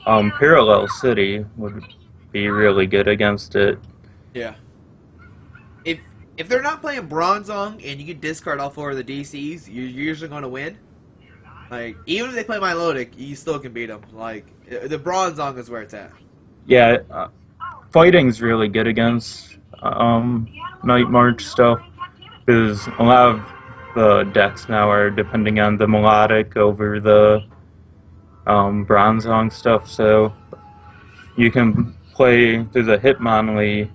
Parallel City would be really good against it. Yeah. If they're not playing Bronzong and you can discard all 4 of the DCs, you're usually going to win. Like, even if they play Milotic, you still can beat them. Like, the Bronzong is where it's at. Yeah, fighting's really good against Night March stuff, because a lot of the decks now are depending on the Melodic over the Bronzong stuff, so you can play through the Hitmonlee,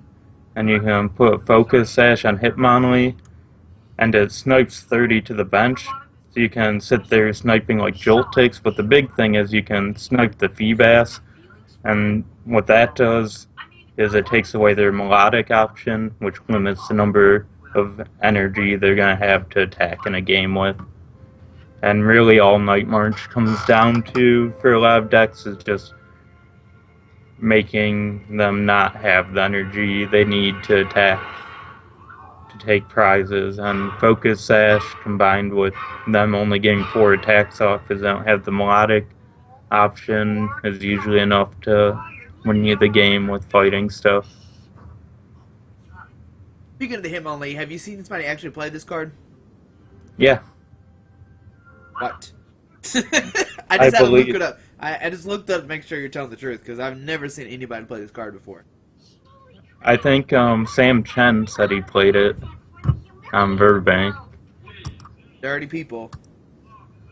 and you can put Focus Sash on Hitmonlee, and it snipes 30 to the bench, so you can sit there sniping like Joltix, but the big thing is you can snipe the Feebas, and what that does is it takes away their Melodic option, which limits the number of energy they're going to have to attack in a game with. And really all Night March comes down to, for a lot of decks, is just making them not have the energy they need to attack to take prizes. And Focus Sash combined with them only getting 4 attacks off because they don't have the Melodic option is usually enough to win you the game with fighting stuff. Speaking of the Hitmonlee, have you seen somebody actually play this card? Yeah. What? I just had to believe- look it up. I just looked up to make sure you're telling the truth, because I've never seen anybody play this card before. I think Sam Chen said he played it on Burbank Dirty people.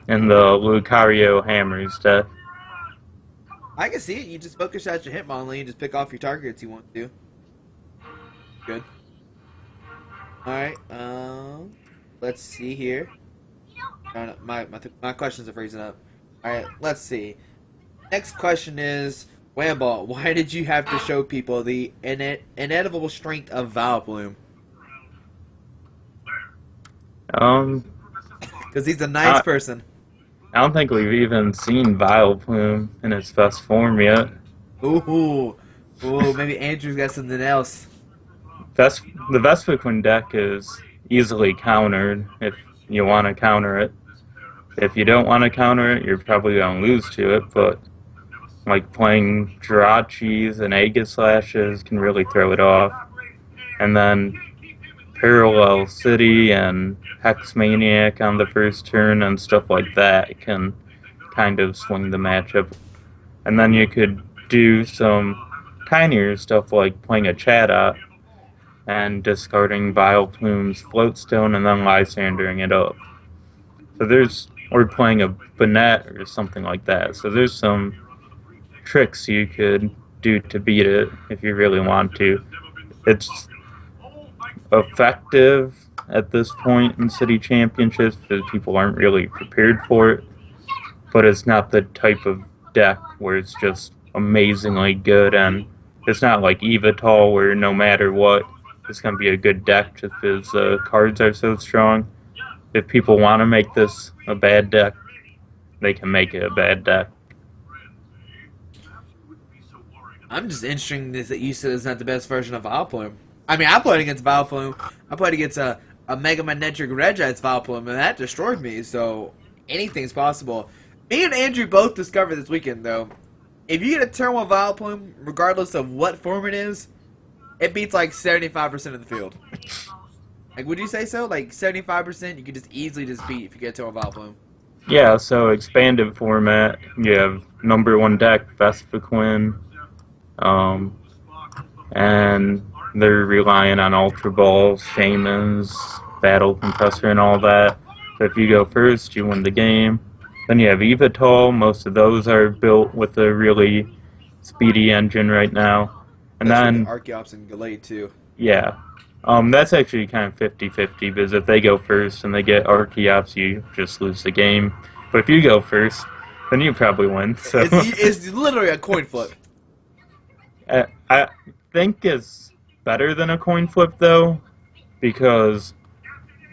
in the Lucario Hammers deck. I can see it. You just focus out your Hitmonlee and just pick off your targets you want to. Good. All right. Let's see here. My questions are freezing up. All right. Let's see. Next question is, Whamball, why did you have to show people the inevitable strength of Vileplume? Um, Because he's a nice I, person. I don't think we've even seen Vileplume in its best form yet. Ooh, ooh, maybe Andrew's got something else. Best, the Vespiquen deck is easily countered if you want to counter it. If you don't want to counter it, you're probably going to lose to it, but like playing Jirachis and Aegislashes can really throw it off. And then Parallel City and Hex Maniac on the first turn and stuff like that can kind of swing the matchup. And then you could do some tinier stuff like playing a Chatot and discarding Vileplume's Floatstone and then Lysandering it up. So or playing a Banette or something like that. So there's some tricks you could do to beat it if you really want to. It's effective at this point in City Championships because people aren't really prepared for it, but it's not the type of deck where it's just amazingly good, and it's not like Evital where no matter what, it's going to be a good deck just because the cards are so strong. If people want to make this a bad deck, they can make it a bad deck. I'm just interested that you said it's not the best version of Vileplume. I mean, I played against Vileplume. I played against a Mega Magnetic Regites Vileplume, and that destroyed me, so anything's possible. Me and Andrew both discovered this weekend, though. If you get a turn 1 Vileplume, regardless of what form it is, it beats like 75% of the field. Like, would you say so? Like, 75% you could just easily just beat if you get a turn 1 Vileplume. Yeah, so expanded format, you have number 1 deck, Vespiquen, and they're relying on Ultra Balls, Shamans, Battle Compressor, and all that. So if you go first, you win the game. Then you have Evital. Most of those are built with a really speedy engine right now. And That's then, Archeops and Gallade, too. yeah. That's actually kind of 50-50, because if they go first and they get Archeops, you just lose the game. But if you go first, then you probably win. So It's literally a coin flip. I think it's better than a coin flip, though, because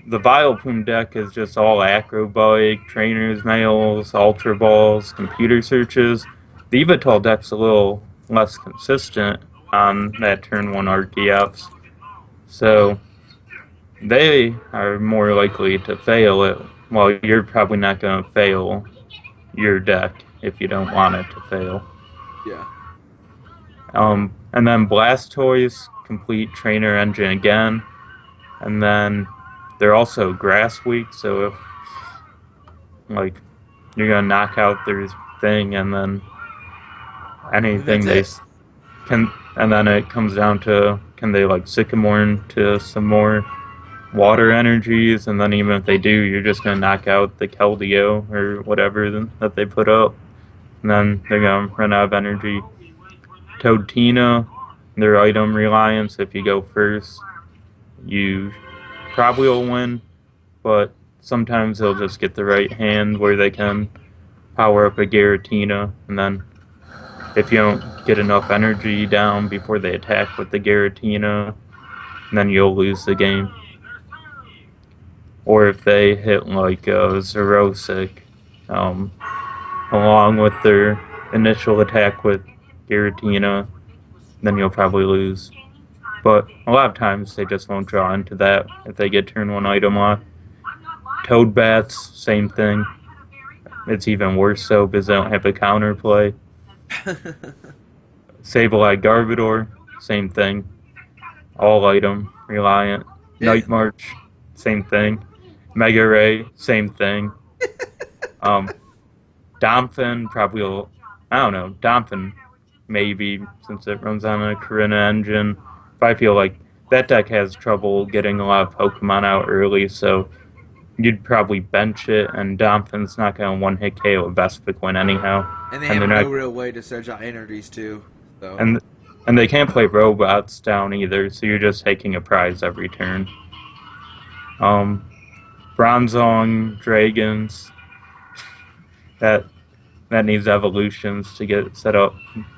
the Vileplume deck is just all Acrobike, Trainer's Mails, Ultra Balls, computer searches. The Evital deck's a little less consistent on that turn 1 Archeops, so they are more likely to fail it, while you're probably not going to fail your deck if you don't want it to fail. Yeah. And then Blastoise, complete trainer engine again. And then they're also grass weak, so if like you're gonna knock out their thing, and then anything they can, and then it comes down to can they like Sycamore into some more water energies, and then even if they do, you're just gonna knock out the Keldeo or whatever that they put up, and then they're gonna run out of energy. Toadina, their item reliance, if you go first, you probably will win, but sometimes they'll just get the right hand where they can power up a Giratina, and then if you don't get enough energy down before they attack with the Giratina, then you'll lose the game. Or if they hit like Zerosic, along with their initial attack with Giratina, then you'll probably lose. But a lot of times they just won't draw into that if they get turn 1 item lock. Toadbats, same thing. It's even worse so because they don't have a counterplay. Sableye Garbodor, same thing. All item, reliant. Yeah. Night March, same thing. Mega Ray, same thing. Domphon probably will, I don't know, Domphon maybe, since it runs on a Karina engine. But I feel like that deck has trouble getting a lot of Pokemon out early, so you'd probably bench it, and Domphon's not going to one-hit KO a Vespiquen anyhow. And they have no real way to search out energies, too. So. And they can't play robots down either, so you're just taking a prize every turn. Um, Bronzong dragons. That needs evolutions to get set up.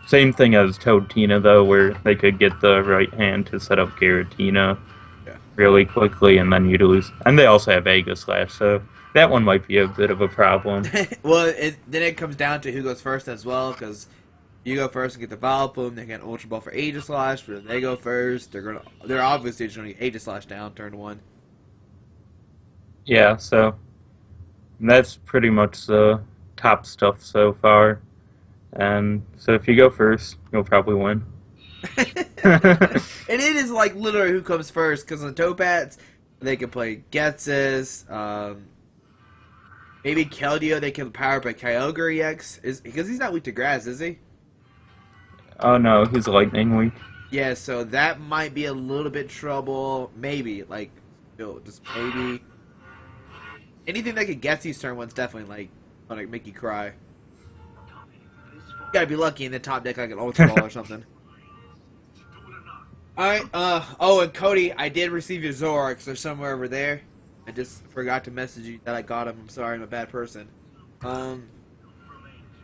Same thing as Toadtina though, where they could get the right hand to set up Giratina Yeah. really quickly, and then you'd lose. And they also have Aegislash, so that one might be a bit of a problem. Well, then it comes down to who goes first as well, because you go first and get the Vileplume, they get Ultra Ball for Aegislash, but if they go first, they're obviously just going to get Aegislash down turn 1. Yeah, so that's pretty much the top stuff so far. And so if you go first, you'll probably win. And it is like literally who comes first, because on Topats, they can play Ghetsis, maybe Keldeo, they can power up a Kyogre EX, because he's not weak to grass, is he? Oh no, he's lightning weak. Yeah, so that might be a little bit trouble. Maybe, like, just maybe. Anything that could get these turn ones definitely, like, gonna make you cry. You gotta be lucky in the top deck like an Ultra Ball or something. Alright, oh, and Cody, I did receive your Zoroark, so somewhere over there. I just forgot to message you that I got him. I'm sorry, I'm a bad person.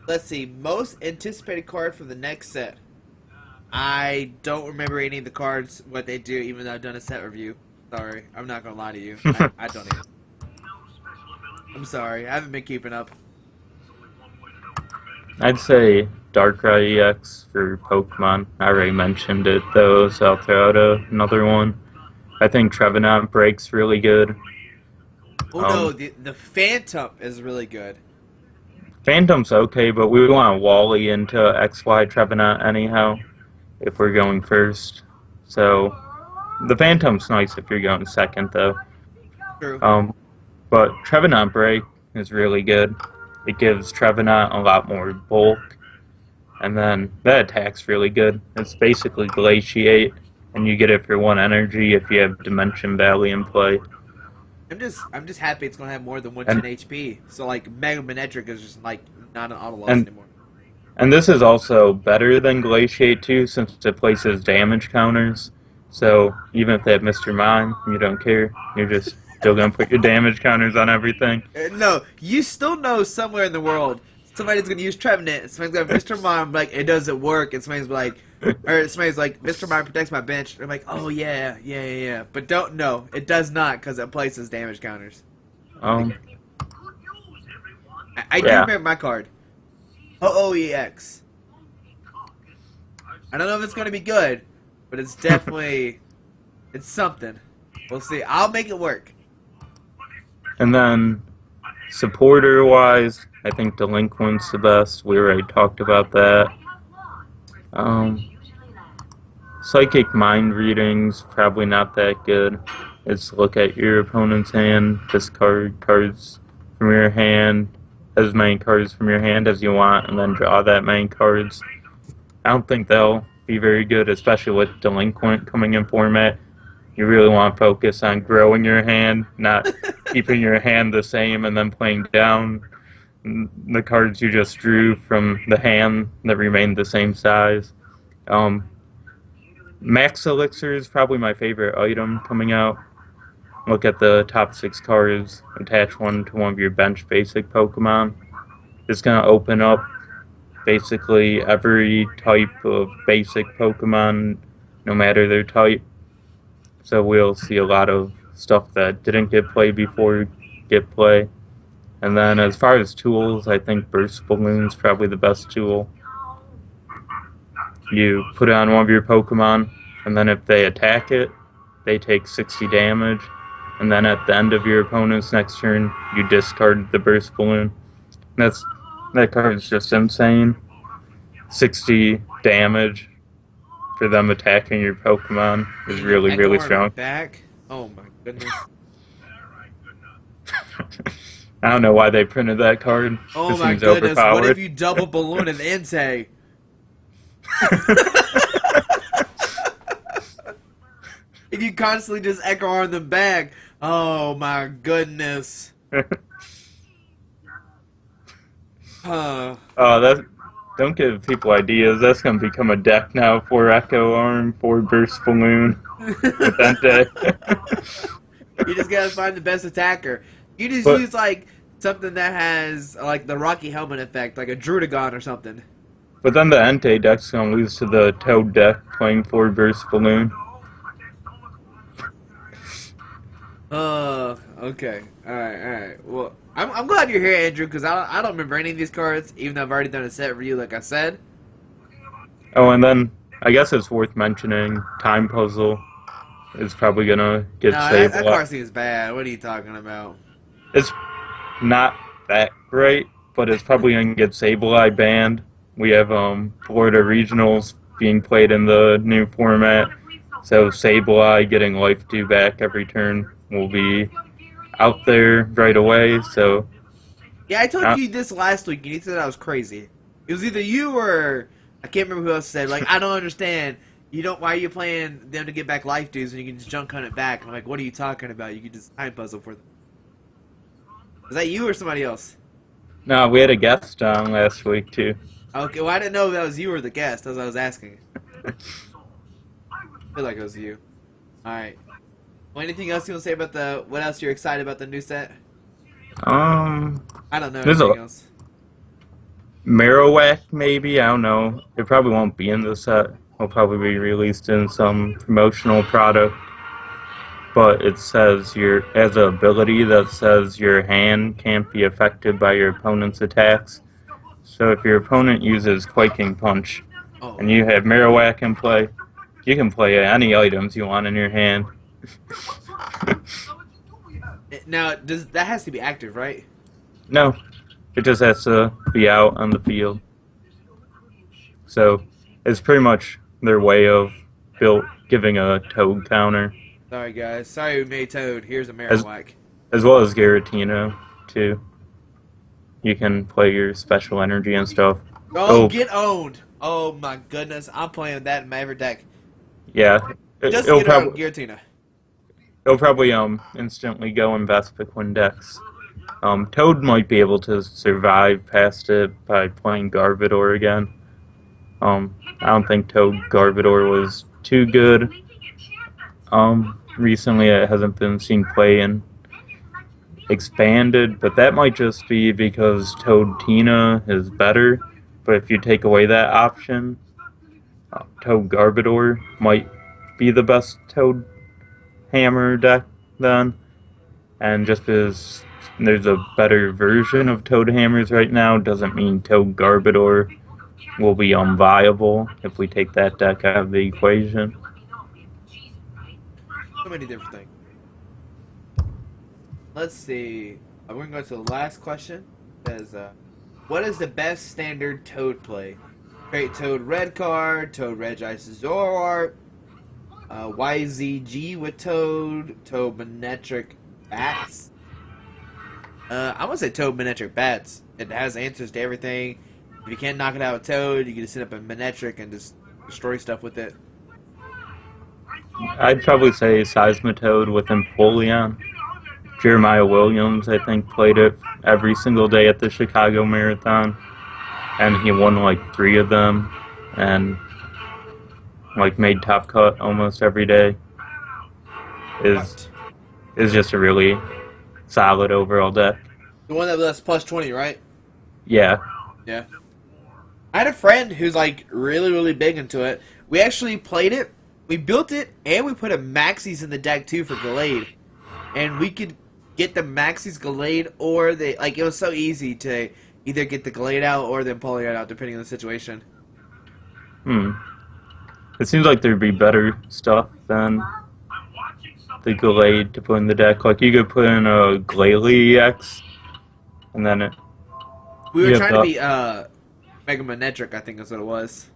Let's see, most anticipated card for the next set. I don't remember any of the cards, what they do, even though I've done a set review. Sorry, I'm not gonna lie to you. I don't even. I'm sorry, I haven't been keeping up. I'd say Darkrai EX for Pokemon. I already mentioned it though, so I'll throw out another one. I think Trevenant Break's really good. Oh no, the Phantom is really good. Phantom's okay, but we want Wally into XY Trevenant anyhow, if we're going first. So, the Phantom's nice if you're going second though. True. But Trevenant Break is really good. It gives Trevenant a lot more bulk, and then that attack's really good. It's basically Glaciate, and you get it for 1 energy if you have Dimension Valley in play. I'm just happy it's gonna have more than 110 HP. So like Mega Manectric is just like not an auto loss anymore. And this is also better than Glaciate too, since it places damage counters. So even if they have Mr. Mime, you don't care. You're just still gonna put your damage counters on everything. No, you still know somewhere in the world somebody's gonna use Trevenant. Somebody's gonna have Mr. Mime like it doesn't work, and somebody's like, or somebody's like, Mr. Mime protects my bench. I'm like, oh yeah. But don't know, it does not because it places damage counters. I do remember my card. OOEX. I don't know if it's gonna be good, but it's definitely it's something. We'll see. I'll make it work. And then, supporter-wise, I think Delinquent's the best. We already talked about that. Psychic Mind Reading's probably not that good. It's look at your opponent's hand, discard cards from your hand, as many cards from your hand as you want, and then draw that many cards. I don't think they'll be very good, especially with Delinquent coming in format. You really want to focus on growing your hand, not keeping your hand the same and then playing down the cards you just drew from the hand that remained the same size. Max Elixir is probably my favorite item coming out. Look at the top 6 cards, attach one to one of your bench basic Pokemon. It's going to open up basically every type of basic Pokemon, no matter their type. So we'll see a lot of stuff that didn't get play before get play. And then as far as tools, I think Burst Balloon's probably the best tool. You put it on one of your Pokemon, and then if they attack it, they take 60 damage. And then at the end of your opponent's next turn, you discard the Burst Balloon. That card's just insane. 60 damage for them attacking your Pokemon is really, really strong. Back? Oh my goodness. I don't know why they printed that card. Oh This my seems goodness, overpowered. what if you double balloon an Entei? If you constantly just echo on them back. Oh my goodness. Don't give people ideas. That's gonna become a deck now. 4 Echo Arm, 4 Burst Balloon with Entei. You just gotta find the best attacker. You just But- use like something that has like the Rocky Helmet effect, like a Drudagon or something. But then the Entei deck's gonna lose to the Toad deck playing 4 Burst Balloon. Okay. Alright. Well, I'm glad you're here, Andrew, because I don't remember any of these cards, even though I've already done a set review, like I said. Oh, and then I guess it's worth mentioning Time Puzzle is probably gonna get No, saved. that card seems bad. What are you talking about? It's not that great, but it's probably gonna get Sableye banned. We have Florida regionals being played in the new format, so Sableye getting life 2 back every turn will be out there right away. So Yeah, I told you this last week, and you said I was crazy. It was either you or I can't remember who else said. Like, I don't understand. You don't. Why are you playing them to get back life dues when you can just junk hunt it back? I'm like, what are you talking about? You can just time puzzle for them. Was that you or somebody else? no, we had a guest on last week too. Okay, well I didn't know if that was you or the guest. That's what I was asking. I feel like it was you. All right. Well, anything else you want to say about the? What else you're excited about the new set? I don't know There's anything a- else. Marowak, maybe, I don't know. It probably won't be in the set. It'll probably be released in some promotional product. But it says has an ability that says your hand can't be affected by your opponent's attacks. So if your opponent uses Quaking Punch Oh. and you have Marowak in play, you can play any items you want in your hand. Now, that has to be active, right? No, it just has to be out on the field. So it's pretty much their way of giving a Toad counter, Sorry, guys. Sorry we made Toad. Here's a Marowak. as well as Giratina, too. You can play your special energy and stuff. Oh, Oh. get owned! Oh my goodness, I'm playing that in my every deck. Yeah, Just it'll to get owned, probably Giratina. instantly go in Vespiquen decks. Toad might be able to survive past it by playing Garvidor again. I don't think Toad Garvidor was too good. Recently it hasn't been seen play in expanded, but that might just be because Toad Tina is better. But if you take away that option, Toad Garbodor might be the best Toad Hammer deck then. And just because there's a better version of Toad Hammers right now doesn't mean Toad Garbodor will be unviable if we take that deck out of the equation. So many different things. Let's see. We're gonna go to the last question. It says, what is the best standard Toad play? Straight Toad red card, Toad Regice Zoroark, YZG with Toad, Toad Manectric Bats. I'm gonna say Toad Manectric Bats. It has answers to everything. If you can't knock it out with Toad, you can just set up a Manectric and just destroy stuff with it. I'd probably say Seismitoad with Empoleon. Jeremiah Williams, I think, played it every single day at the Chicago Marathon, and he won like 3 of them, and like made top cut almost every day. Is just a really solid overall deck. The one that was plus 20, right? Yeah. Yeah. I had a friend who's like really, really big into it. We actually played it, we built it, and we put a Maxis in the deck too for Gallade. And we could get the Maxis Gallade or the it was so easy to either get the Gallade out or the Empoleon out depending on the situation. It seems like there'd be better stuff than the Gallade to put in the deck. Like you could put in a Glalie EX, and then We were Yeah, trying to but- be Mega Manectric, I think is what it was.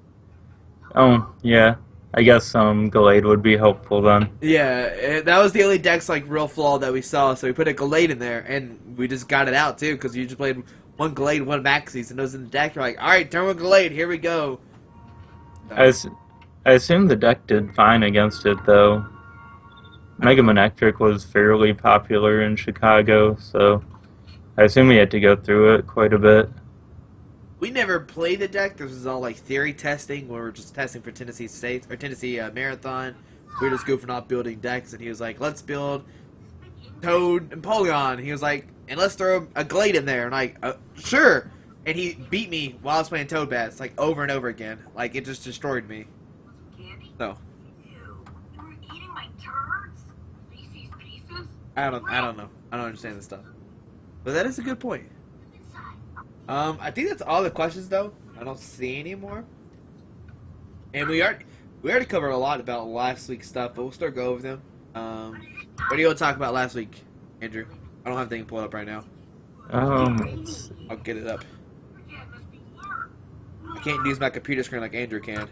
oh yeah, I guess Gallade would be helpful then. Yeah, that was the only deck's like real flaw that we saw, so we put a Gallade in there, and we just got it out too, because you just played one Gallade, one Maxis, and those in the deck, you're like, alright, turn with Gallade, here we go. I assume the deck did fine against it though. Mega Manectric was fairly popular in Chicago, so I assume we had to go through it quite a bit. We never played the deck, this was all like theory testing, where we were just testing for Tennessee State, or Tennessee Marathon. We were just goofing off building decks, and he was like, let's build Toad and Polygon. He was like, and let's throw a Glade in there. And like, sure. And he beat me while I was playing Toad Bats, like over and over again. Like it just destroyed me. So I don't know. I don't understand this stuff. But that is a good point. I think that's all the questions though. I don't see any more. And we already covered a lot about last week's stuff, but we'll start go over them. What do you want to talk about last week, Andrew? I don't have anything pulled up right now. I'll get it up. I can't use my computer screen like Andrew can.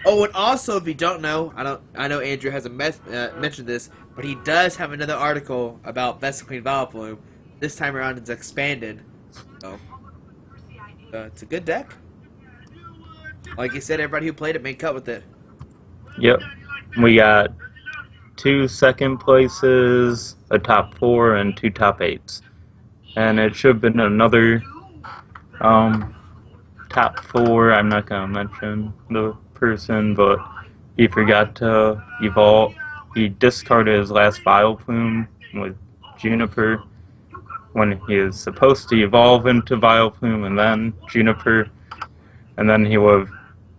Oh, and also, if you don't know, I know Andrew hasn't mentioned this, but he does have another article about Vespiquen Vileplume. This time around, it's expanded. So, it's a good deck. Like you said, everybody who played it made cut with it. Yep. We got 2 second places, a top 4, and 2 top 8s. And it should have been another top 4. I'm not going to mention the person, but he forgot to evolve. He discarded his last Vileplume with Juniper when he is supposed to evolve into Vileplume and then Juniper, and then he would have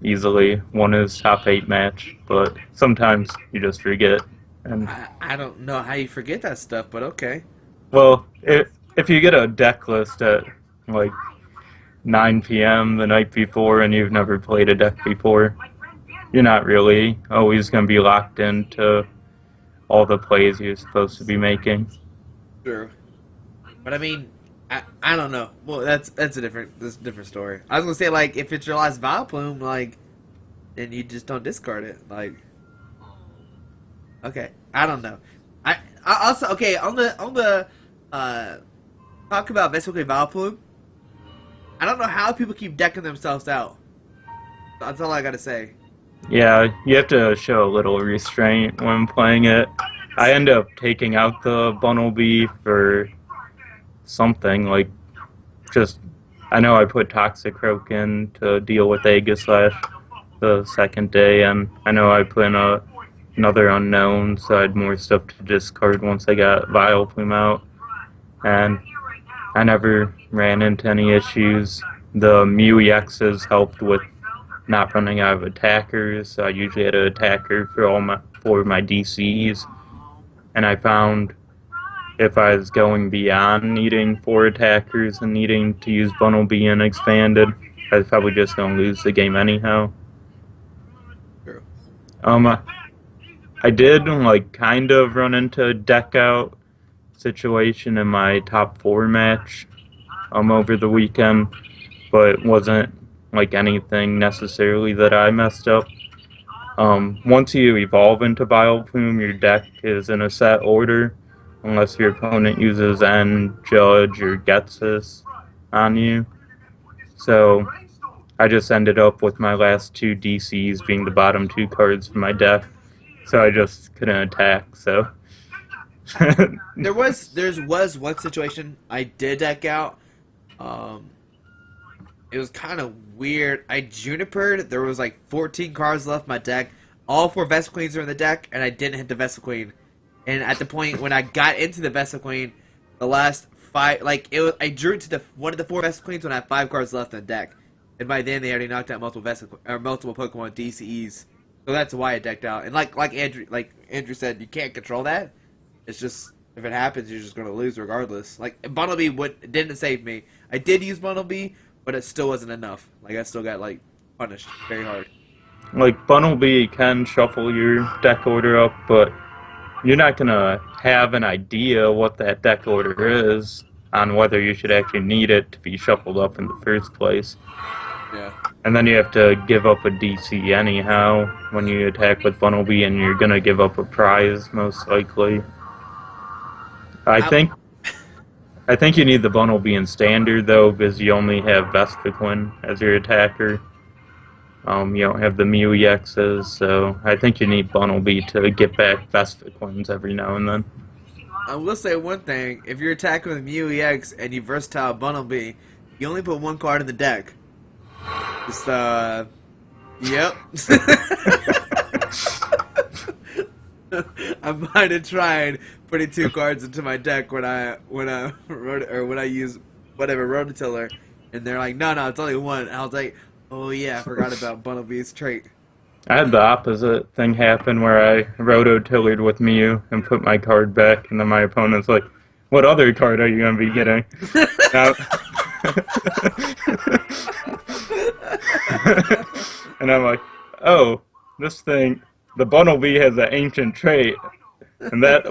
easily won his top 8 match, but sometimes you just forget. And I don't know how you forget that stuff, but okay. well, if you get a deck list at like 9 p.m. the night before and you've never played a deck before, you're not really always going to be locked into all the plays you're supposed to be making. True. But I mean, I don't know. Well, that's a different story. I was gonna say, like, if it's your last Vileplume, like, then you just don't discard it. Like, okay, I don't know. I also, okay, on the talk about Vespiquen Vileplume. I don't know how people keep decking themselves out. That's all I gotta say. Yeah, you have to show a little restraint when playing it. I end up taking out the Bunnelby for something, like, just, I know I put Toxicroak in to deal with Aegislash the second day, and I know I put in another unknown, so I had more stuff to discard once I got Vileplume out, and I never ran into any issues. The Mew EXs helped with not running out of attackers, so I usually had an attacker for my DCs, and I found if I was going beyond needing 4 attackers and needing to use Bunnelby and Expanded, I was probably just going to lose the game anyhow. True. I did, like, kind of run into a deck out situation in my top 4 match over the weekend, but it wasn't, like, anything necessarily that I messed up. Once you evolve into Vileplume, your deck is in a set order, unless your opponent uses N, Judge, or Getsus on you. So I just ended up with my last 2 DCs being the bottom 2 cards of my deck, so I just couldn't attack, so... There was one situation I did deck out. It was kind of weird. I Junipered. There was like 14 cards left in my deck. All 4 Vespiquens are in the deck, and I didn't hit the Vespiquen. And at the point when I got into the Vespiquen, the last 5, like, it was, I drew to one of the 4 Vespiquens when I had 5 cards left in the deck. And by then they already knocked out multiple Pokemon DCEs. So that's why I decked out. And like Andrew said, you can't control that. It's just, if it happens, you're just going to lose regardless. Like, Bunnelby didn't save me. I did use Bunnelby, but it still wasn't enough. Like, I still got, like, punished very hard. Like, Bunnelby can shuffle your deck order up, but you're not going to have an idea what that deck order is on whether you should actually need it to be shuffled up in the first place. Yeah. And then you have to give up a DC anyhow when you attack with Bunnelby, and you're going to give up a prize, most likely. I think you need the Bunnelby in Standard, though, because you only have Vespiquen as your attacker. You don't have the Mew EXs, so I think you need Bunnelby to get back Vespiquens every now and then. I will say one thing. If you're attacking with Mew EX and you versatile Bunnelby, you only put 1 card in the deck. Just, yep. I might have tried putting 2 cards into my deck when I use whatever rototiller, and they're like, no, it's only 1. And I was like, oh yeah, I forgot about Bunnelby's trait. I had the opposite thing happen where I rototillered with Mew and put my card back, and then my opponent's like, "What other card are you gonna be getting?" Now, and I'm like, "Oh, this thing, the Bunnelby has an ancient trait, and that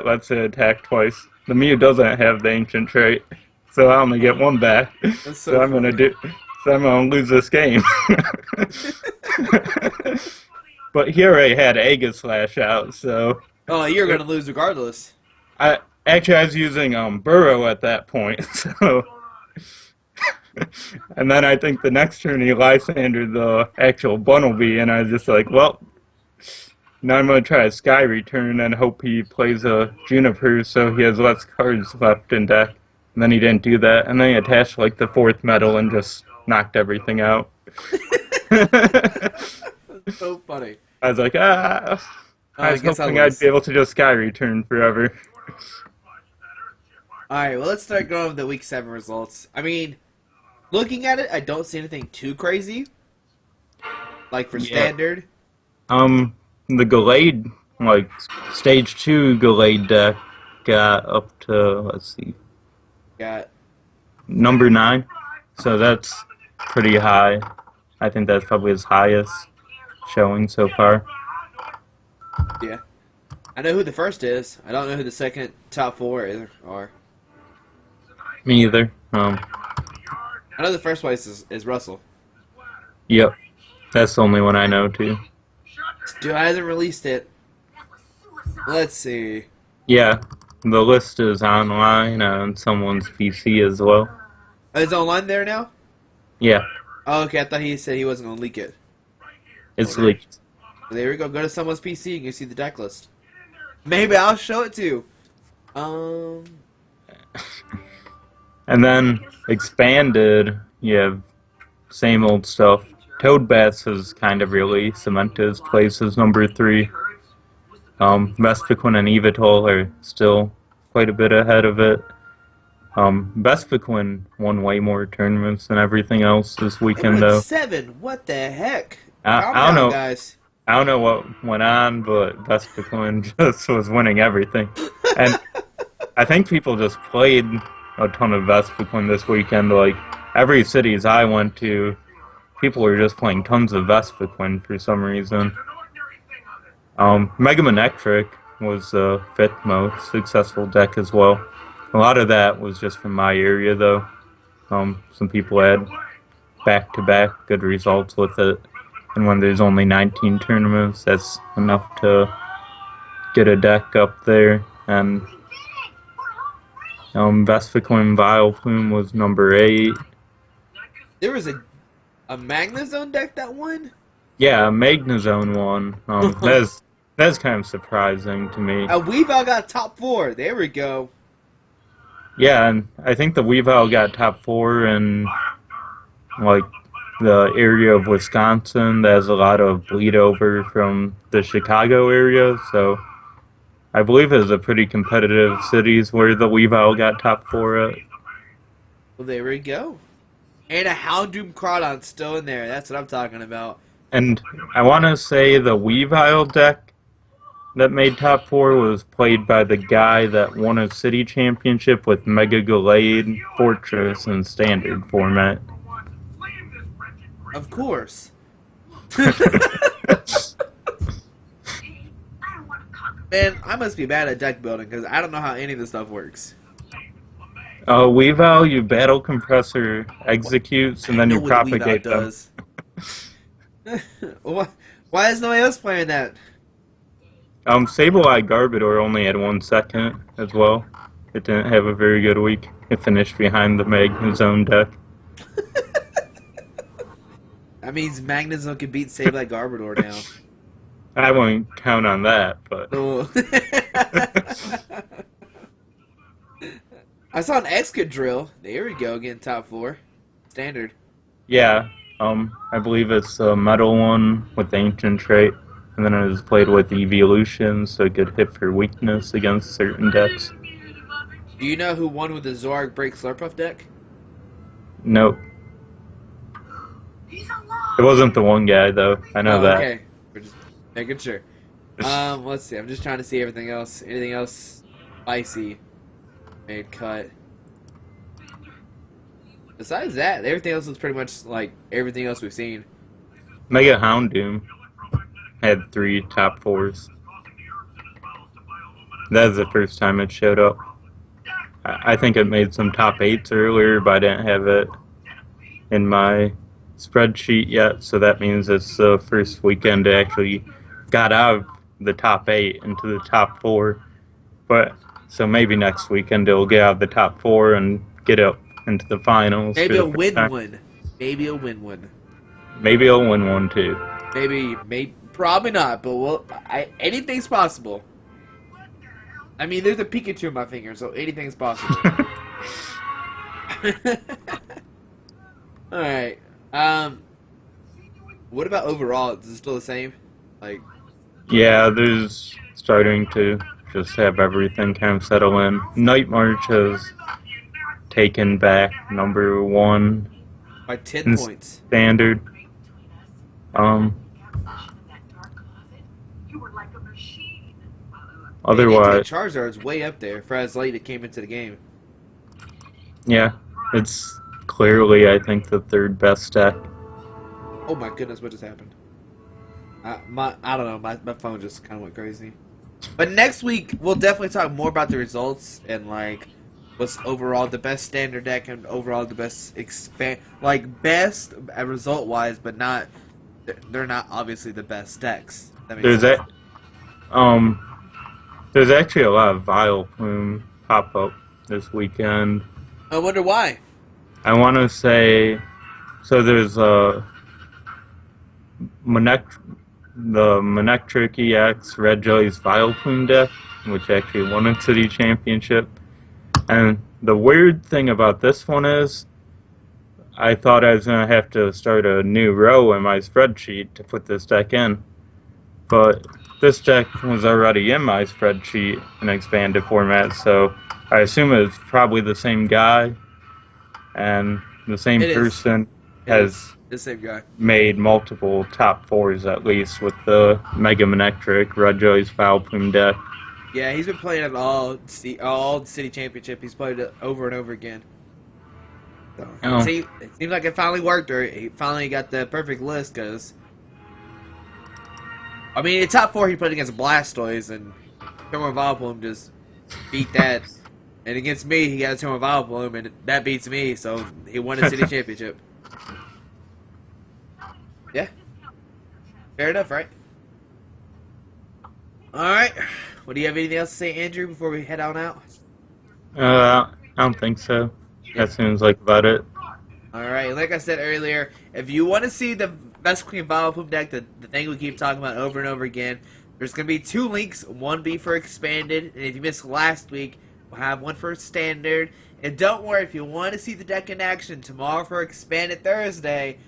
lets it attack twice. The Mew doesn't have the ancient trait, so I only get 1 back. That's so I'm funny. gonna lose this game." But he already had Aegislash out, so Oh, you're gonna lose regardless. I was using Burrow at that point, so. And then I think the next turn he Lysandered the actual Bunnelby, and I was just like, well, now I'm gonna try a Sky Return and hope he plays a Juniper so he has less cards left in deck. And then he didn't do that, and then he attached like the 4th metal and just knocked everything out. That's so funny. I was like, I was guess I hoping I'd lose. be able to just Sky Return forever. Alright, well, let's start going with the Week 7 results. I mean, looking at it, I don't see anything too crazy. Like for Yeah. Standard. The Gallade, like, Stage 2 Gallade deck got up to, let's see, Got number 9. So that's pretty high. I think that's probably his highest showing so far. Yeah. I know who the first is. I don't know who the second top 4 are. Me either. I know the first place is Russell. Yep. That's the only one I know too. Still hasn't released it. Let's see. Yeah. The list is online on someone's PC as well. Oh, is it online there now? Yeah. Oh, okay. I thought he said he wasn't gonna leak it. It's Okay. leaked. There we go. Go to someone's PC. You can see the deck list. Maybe I'll show it to you. And then expanded, you have same old stuff. Toadbats is kind of really cemented his place as number 3. Vespiquen and Evital are still quite a bit ahead of it. Vespiquen won way more tournaments than everything else this weekend, though. 7. What the heck? I Calm don't down, know. guys. I don't know what went on, but Vespiquen just was winning everything. And I think people just played a ton of Vespiquen this weekend. Like, every cities I went to, people were just playing tons of Vespiquen for some reason. Mega Manectric was the 5th most successful deck as well. A lot of that was just from my area, though. Some people had back-to-back good results with it. And when there's only 19 tournaments, that's enough to get a deck up there. And Vespiquen Vileplume was number 8. There was a Magnezone deck that won? Yeah, Magnezone won. That's kind of surprising to me. A Weavile got top 4. There we go. Yeah, and I think the Weavile got top 4 in like the area of Wisconsin that has a lot of bleed over from the Chicago area, so I believe it was a pretty competitive cities where the Weavile got top 4 at. Well, there we go. And a Houndoom Crawdon still in there. That's what I'm talking about. And I want to say the Weavile deck that made top 4 was played by the guy that won a city championship with Mega Gallade, Fortress, and Standard format. Of course. Man, I must be bad at deck building because I don't know how any of this stuff works. Weavile, you battle compressor executes, and then I you know what Weavile propagate them. does. Why is nobody else playing that? Sableye Garbodor only had 1 second as well. It didn't have a very good week. It finished behind the Magnezone deck. That means Magnezone can beat Sableye Garbodor now. I won't count on that, but Oh. I saw an Excadrill. There we go, getting top 4. Standard. yeah, I believe it's a metal one with the ancient trait. and then it was played with Evolution, so it could hit for weakness against certain decks. Do you know who won with the Zorg Break Slurpuff deck? Nope. It wasn't the one guy, though. I know that. Okay. We're just making sure. Let's see. I'm just trying to see everything else. Anything else spicy made cut? Besides that, everything else was pretty much like everything else we've seen. Mega Houndoom had 3 top 4s. That was the first time it showed up. I think it made some top 8s earlier, but I didn't have it in my spreadsheet yet, so that means it's the first weekend it actually got out of the top 8 into the top 4. But so maybe next weekend it'll get out of the top 4 and get up into the finals. Maybe a win one. Maybe a win one. Maybe it'll win one too. Maybe, probably not. But anything's possible. I mean, there's a Pikachu in my finger, so anything's possible. All right. What about overall? Is it still the same? Like, Yeah, there's starting to just have everything kind of settle in. Night March has taken back number 1 by 10 in points. standard. Otherwise, Charizard's way up there for as late it came into the game. yeah, it's clearly, I think, the 3rd best deck. Oh my goodness, what just happened? I don't know, my phone just kind of went crazy. But next week, we'll definitely talk more about the results and, like, what's overall the best standard deck and overall the best best result-wise, but not, they're not obviously the best decks. That makes sense. There's actually a lot of Vileplume pop-up this weekend. I wonder why. I want to say, so there's the Manectric EX Red Jelly's Vileplume deck, which actually won a city championship. And the weird thing about this one is, I thought I was going to have to start a new row in my spreadsheet to put this deck in. But this deck was already in my spreadsheet in expanded format, so I assume it's probably the same guy. And the same person has the same guy made multiple top 4s at least with the Mega Manectric Red Jelly's Vileplume deck. Yeah, he's been playing at all the city championship. He's played it over and over again. So, it seems like it finally worked, or he finally got the perfect list. Because I mean, in top 4 he played against Blastoise, and Turbo Vileplume just beat that. And against me, he got a Turbo Vileplume, and that beats me, so he won the city championship. Yeah, fair enough, right? All right. Well, do you have anything else to say, Andrew, before we head on out? I don't think so. That seems like about it. Alright, like I said earlier, if you want to see the best Queen Vileplume deck, the thing we keep talking about over and over again, there's going to be 2 links. One be for Expanded, and if you missed last week, we'll have one for Standard. And don't worry, if you want to see the deck in action tomorrow for Expanded Thursday,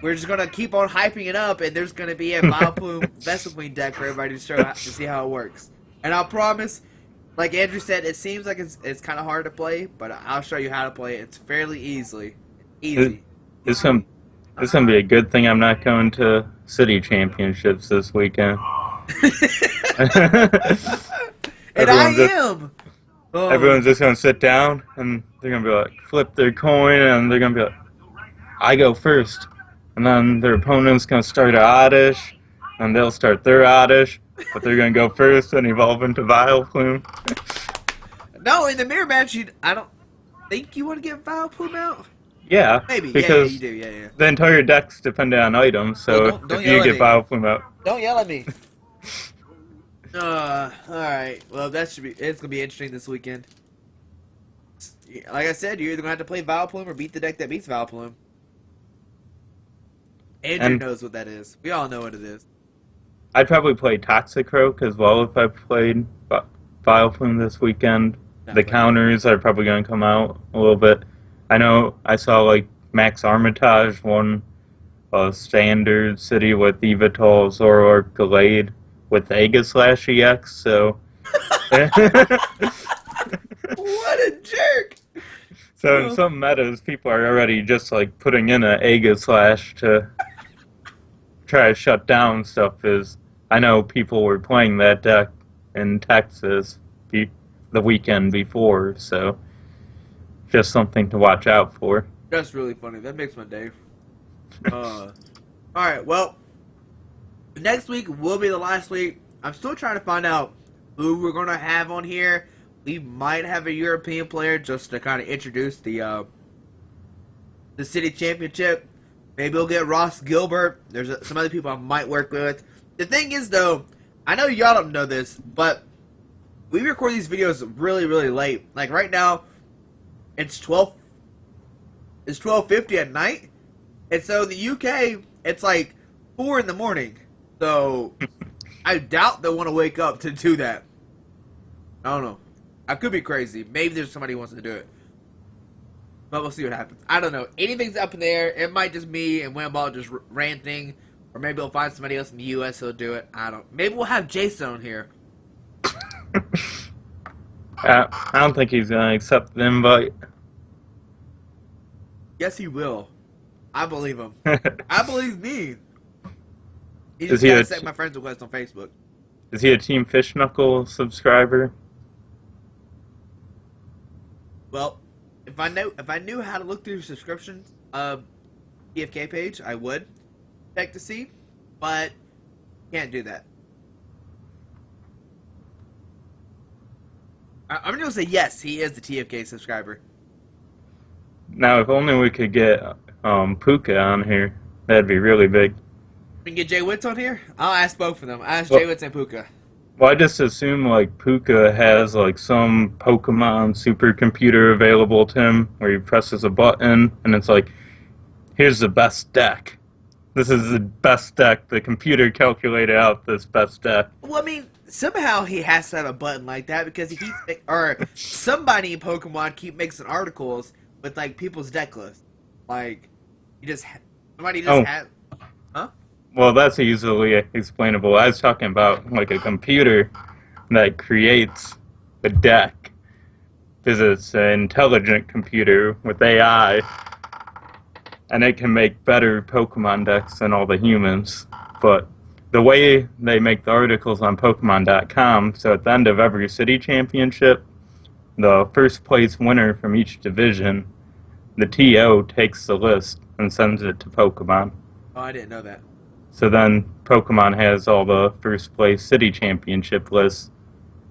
we're just going to keep on hyping it up, and there's going to be a Vileplume Vestal Queen deck for everybody to see how it works. And I'll promise, like Andrew said, it seems like it's kind of hard to play, but I'll show you how to play it. It's fairly easy. It's gonna be a good thing I'm not going to city championships this weekend. And I am! Everyone's just gonna sit down, and they're gonna be like, flip their coin, and they're gonna be like, I go first. And then their opponent's gonna start an Oddish, and they'll start their Oddish, but they're gonna go first and evolve into Vileplume. No, in the mirror match, I don't think you want to get Vileplume out. Yeah, maybe. Because you do. Yeah. the entire deck's dependent on items, so don't if you get Vileplume out, don't yell at me. All right. Well, it's gonna be interesting this weekend. Like I said, you're either gonna have to play Vileplume or beat the deck that beats Vileplume. Andrew knows what that is. We all know what it is. I'd probably play Toxicroak as well if I played Vileplume this weekend. The counters are probably going to come out a little bit. I know I saw like Max Armitage won a standard city with Evital, Zoroark, Gallade with Aegislash EX, so... What a jerk! So in some metas, people are already just like putting in an Aegislash to try to shut down stuff. Is I know people were playing that deck in Texas the weekend before, so just something to watch out for. That's really funny. That makes my day. All right, well, next week will be the last week. I'm still trying to find out who we're going to have on here. We might have a European player just to kind of introduce the city championship. Maybe we'll get Ross Gilbert. There's some other people I might work with. The thing is, though, I know y'all don't know this, but we record these videos really, really late. Like right now, it's 12:50 at night, and so in the UK, it's like 4 in the morning. So I doubt they'll want to wake up to do that. I don't know. I could be crazy. Maybe there's somebody who wants to do it. But we'll see what happens. I don't know. Anything's up in the air. It might just me and Wamball just ranting. Or maybe we'll find somebody else in the US who'll do it. I don't. Maybe we'll have Jason on here. I don't think he's going to accept the invite. Yes, he will. I believe him. I believe me. He Is just he gotta a accept my friend's request on Facebook. Is he a Team Fish Knuckle subscriber? Well, if I knew how to look through subscriptions TFK page, I would check to see, but can't do that. I'm gonna say yes, he is the TFK subscriber. Now, if only we could get Puka on here. That'd be really big. We can get Jay Witz on here. I'll ask both of them. I asked Well- Jay Witz and Puka. Well, I just assume like Puka has like some Pokemon supercomputer available to him where he presses a button and it's like, here's the best deck. This is the best deck. The computer calculated out this best deck. Well, I mean, somehow he has to have a button like that because he keeps or somebody in Pokemon keep mixing articles with like people's deck lists. Like, somebody just Oh. had. Well, that's easily explainable. I was talking about like a computer that creates a deck. Because it's an intelligent computer with AI. And it can make better Pokemon decks than all the humans. But the way they make the articles on Pokemon.com, so at the end of every city championship, the first place winner from each division, the TO takes the list and sends it to Pokemon. Oh, I didn't know that. So then Pokemon has all the first place city championship lists,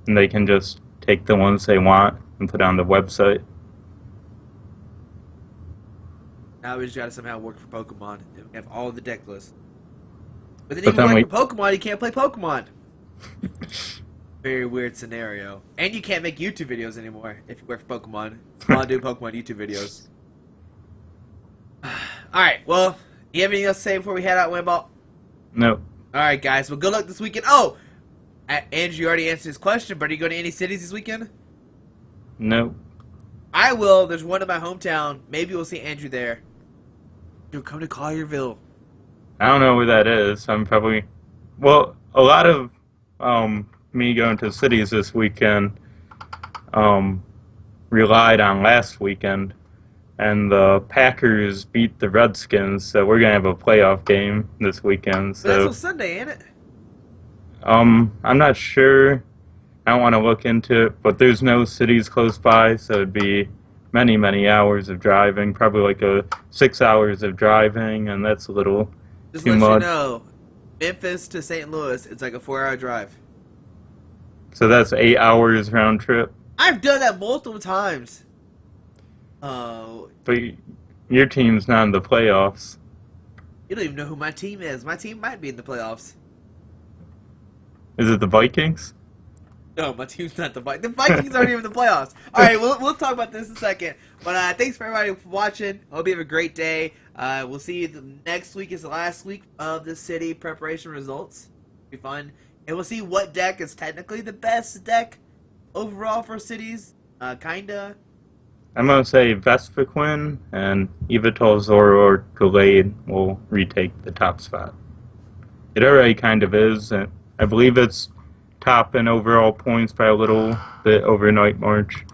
and they can just take the ones they want and put on the website. Now we just gotta somehow work for Pokemon and have all the deck lists. But then But if then you we- work for Pokemon, you can't play Pokemon. Very weird scenario. And you can't make YouTube videos anymore if you work for Pokemon. I'll do Pokemon YouTube videos. Alright, well, you have anything else to say before we head out, Wimball? No. Alright, guys, well, good luck this weekend. Oh! Andrew, you already answered his question, but are you going to any cities this weekend? No. I will. There's one in my hometown. Maybe we'll see Andrew there. Dude, come to Collierville. I don't know where that is. I'm probably... Well, a lot of me going to cities this weekend relied on last weekend. And the Packers beat the Redskins, so we're going to have a playoff game this weekend. But that's So on Sunday, ain't it? I'm not sure. I don't want to look into it, but there's no cities close by, so it'd be many, many hours of driving, probably like 6 hours of driving, and that's a little Just too let much. you know, Memphis to St. Louis, it's like a 4-hour drive. So that's 8 hours round trip. I've done that multiple times. Oh, But your team's not in the playoffs. you don't even know who my team is. My team might be in the playoffs. Is it the Vikings? No, my team's not the Vikings. The Vikings aren't even in the playoffs. All right, we'll talk about this in a second. But thanks for everybody for watching. Hope you have a great day. We'll see you next week is the last week of the city preparation results. Be fun. And we'll see what deck is technically the best deck overall for cities. Kinda. I'm gonna say Vespiquen and Evital Zoroark Gallade will retake the top spot. It already kind of is, and I believe it's top in overall points by a little bit over Night March.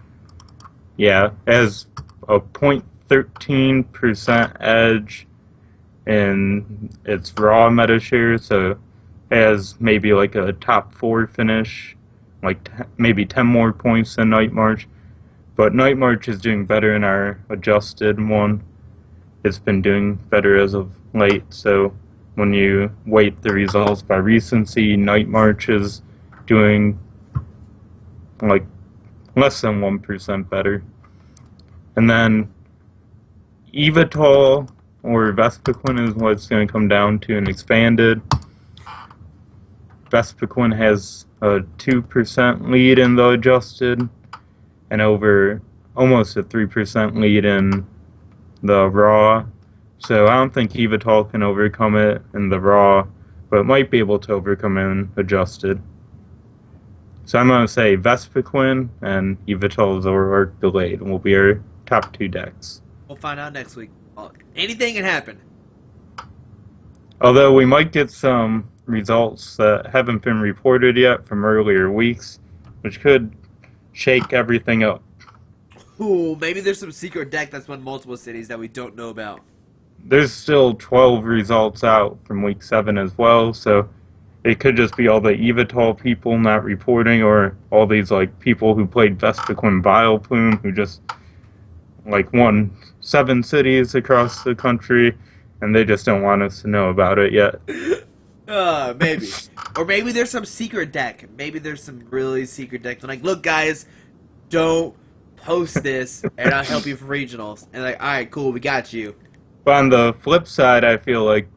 Yeah, it has a 0.13% edge in its raw meta share, so it has maybe like a top 4 finish, like maybe 10 more points than Night March. But Night March is doing better in our adjusted one. It's been doing better as of late, so when you weight the results by recency, Night March is doing like less than 1% better. And then Evital or Vespiquen is what it's going to come down to in expanded. Vespiquen has a 2% lead in the adjusted and over almost a 3% lead in the raw. So I don't think Evital can overcome it in the raw, but it might be able to overcome it in adjusted. So I'm going to say Vespiquen and Evital Zoroark Gallade will be our top 2 decks. We'll find out next week. Anything can happen. Although we might get some results that haven't been reported yet from earlier weeks, which could shake everything up. Ooh, maybe there's some secret deck that's won multiple cities that we don't know about. There's still 12 results out from week 7 as well, so it could just be all the Evital people not reporting, or all these like people who played Vespiquen Vileplume who just like won 7 cities across the country, and they just don't want us to know about it yet. Maybe. Or maybe there's some secret deck. Maybe there's some really secret deck. Like, look, guys, don't post this, and I'll help you for regionals. And like, all right, cool, we got you. But on the flip side, I feel like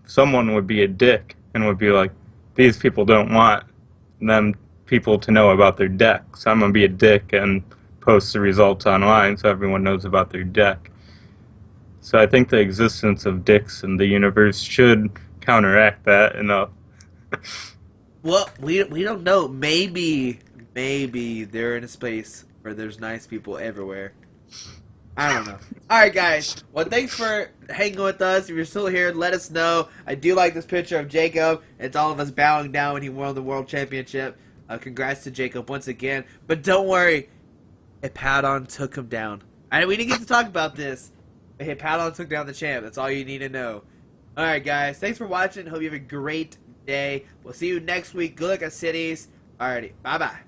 someone would be a dick and would be like, these people don't want them people to know about their deck, so I'm gonna be a dick and post the results online so everyone knows about their deck. So I think the existence of dicks in the universe should counteract that enough. Well, we don't know. Maybe they're in a space where there's nice people everywhere. I don't know. Alright, guys. Well, thanks for hanging with us. If you're still here, let us know. I do like this picture of Jacob. It's all of us bowing down when he won the World Championship. Congrats to Jacob once again. But don't worry. Hippowdon took him down. We didn't get to talk about this. Hippowdon took down the champ. That's all you need to know. Alright, guys. Thanks for watching. Hope you have a great day. We'll see you next week. Good luck at cities. Alrighty. Bye-bye.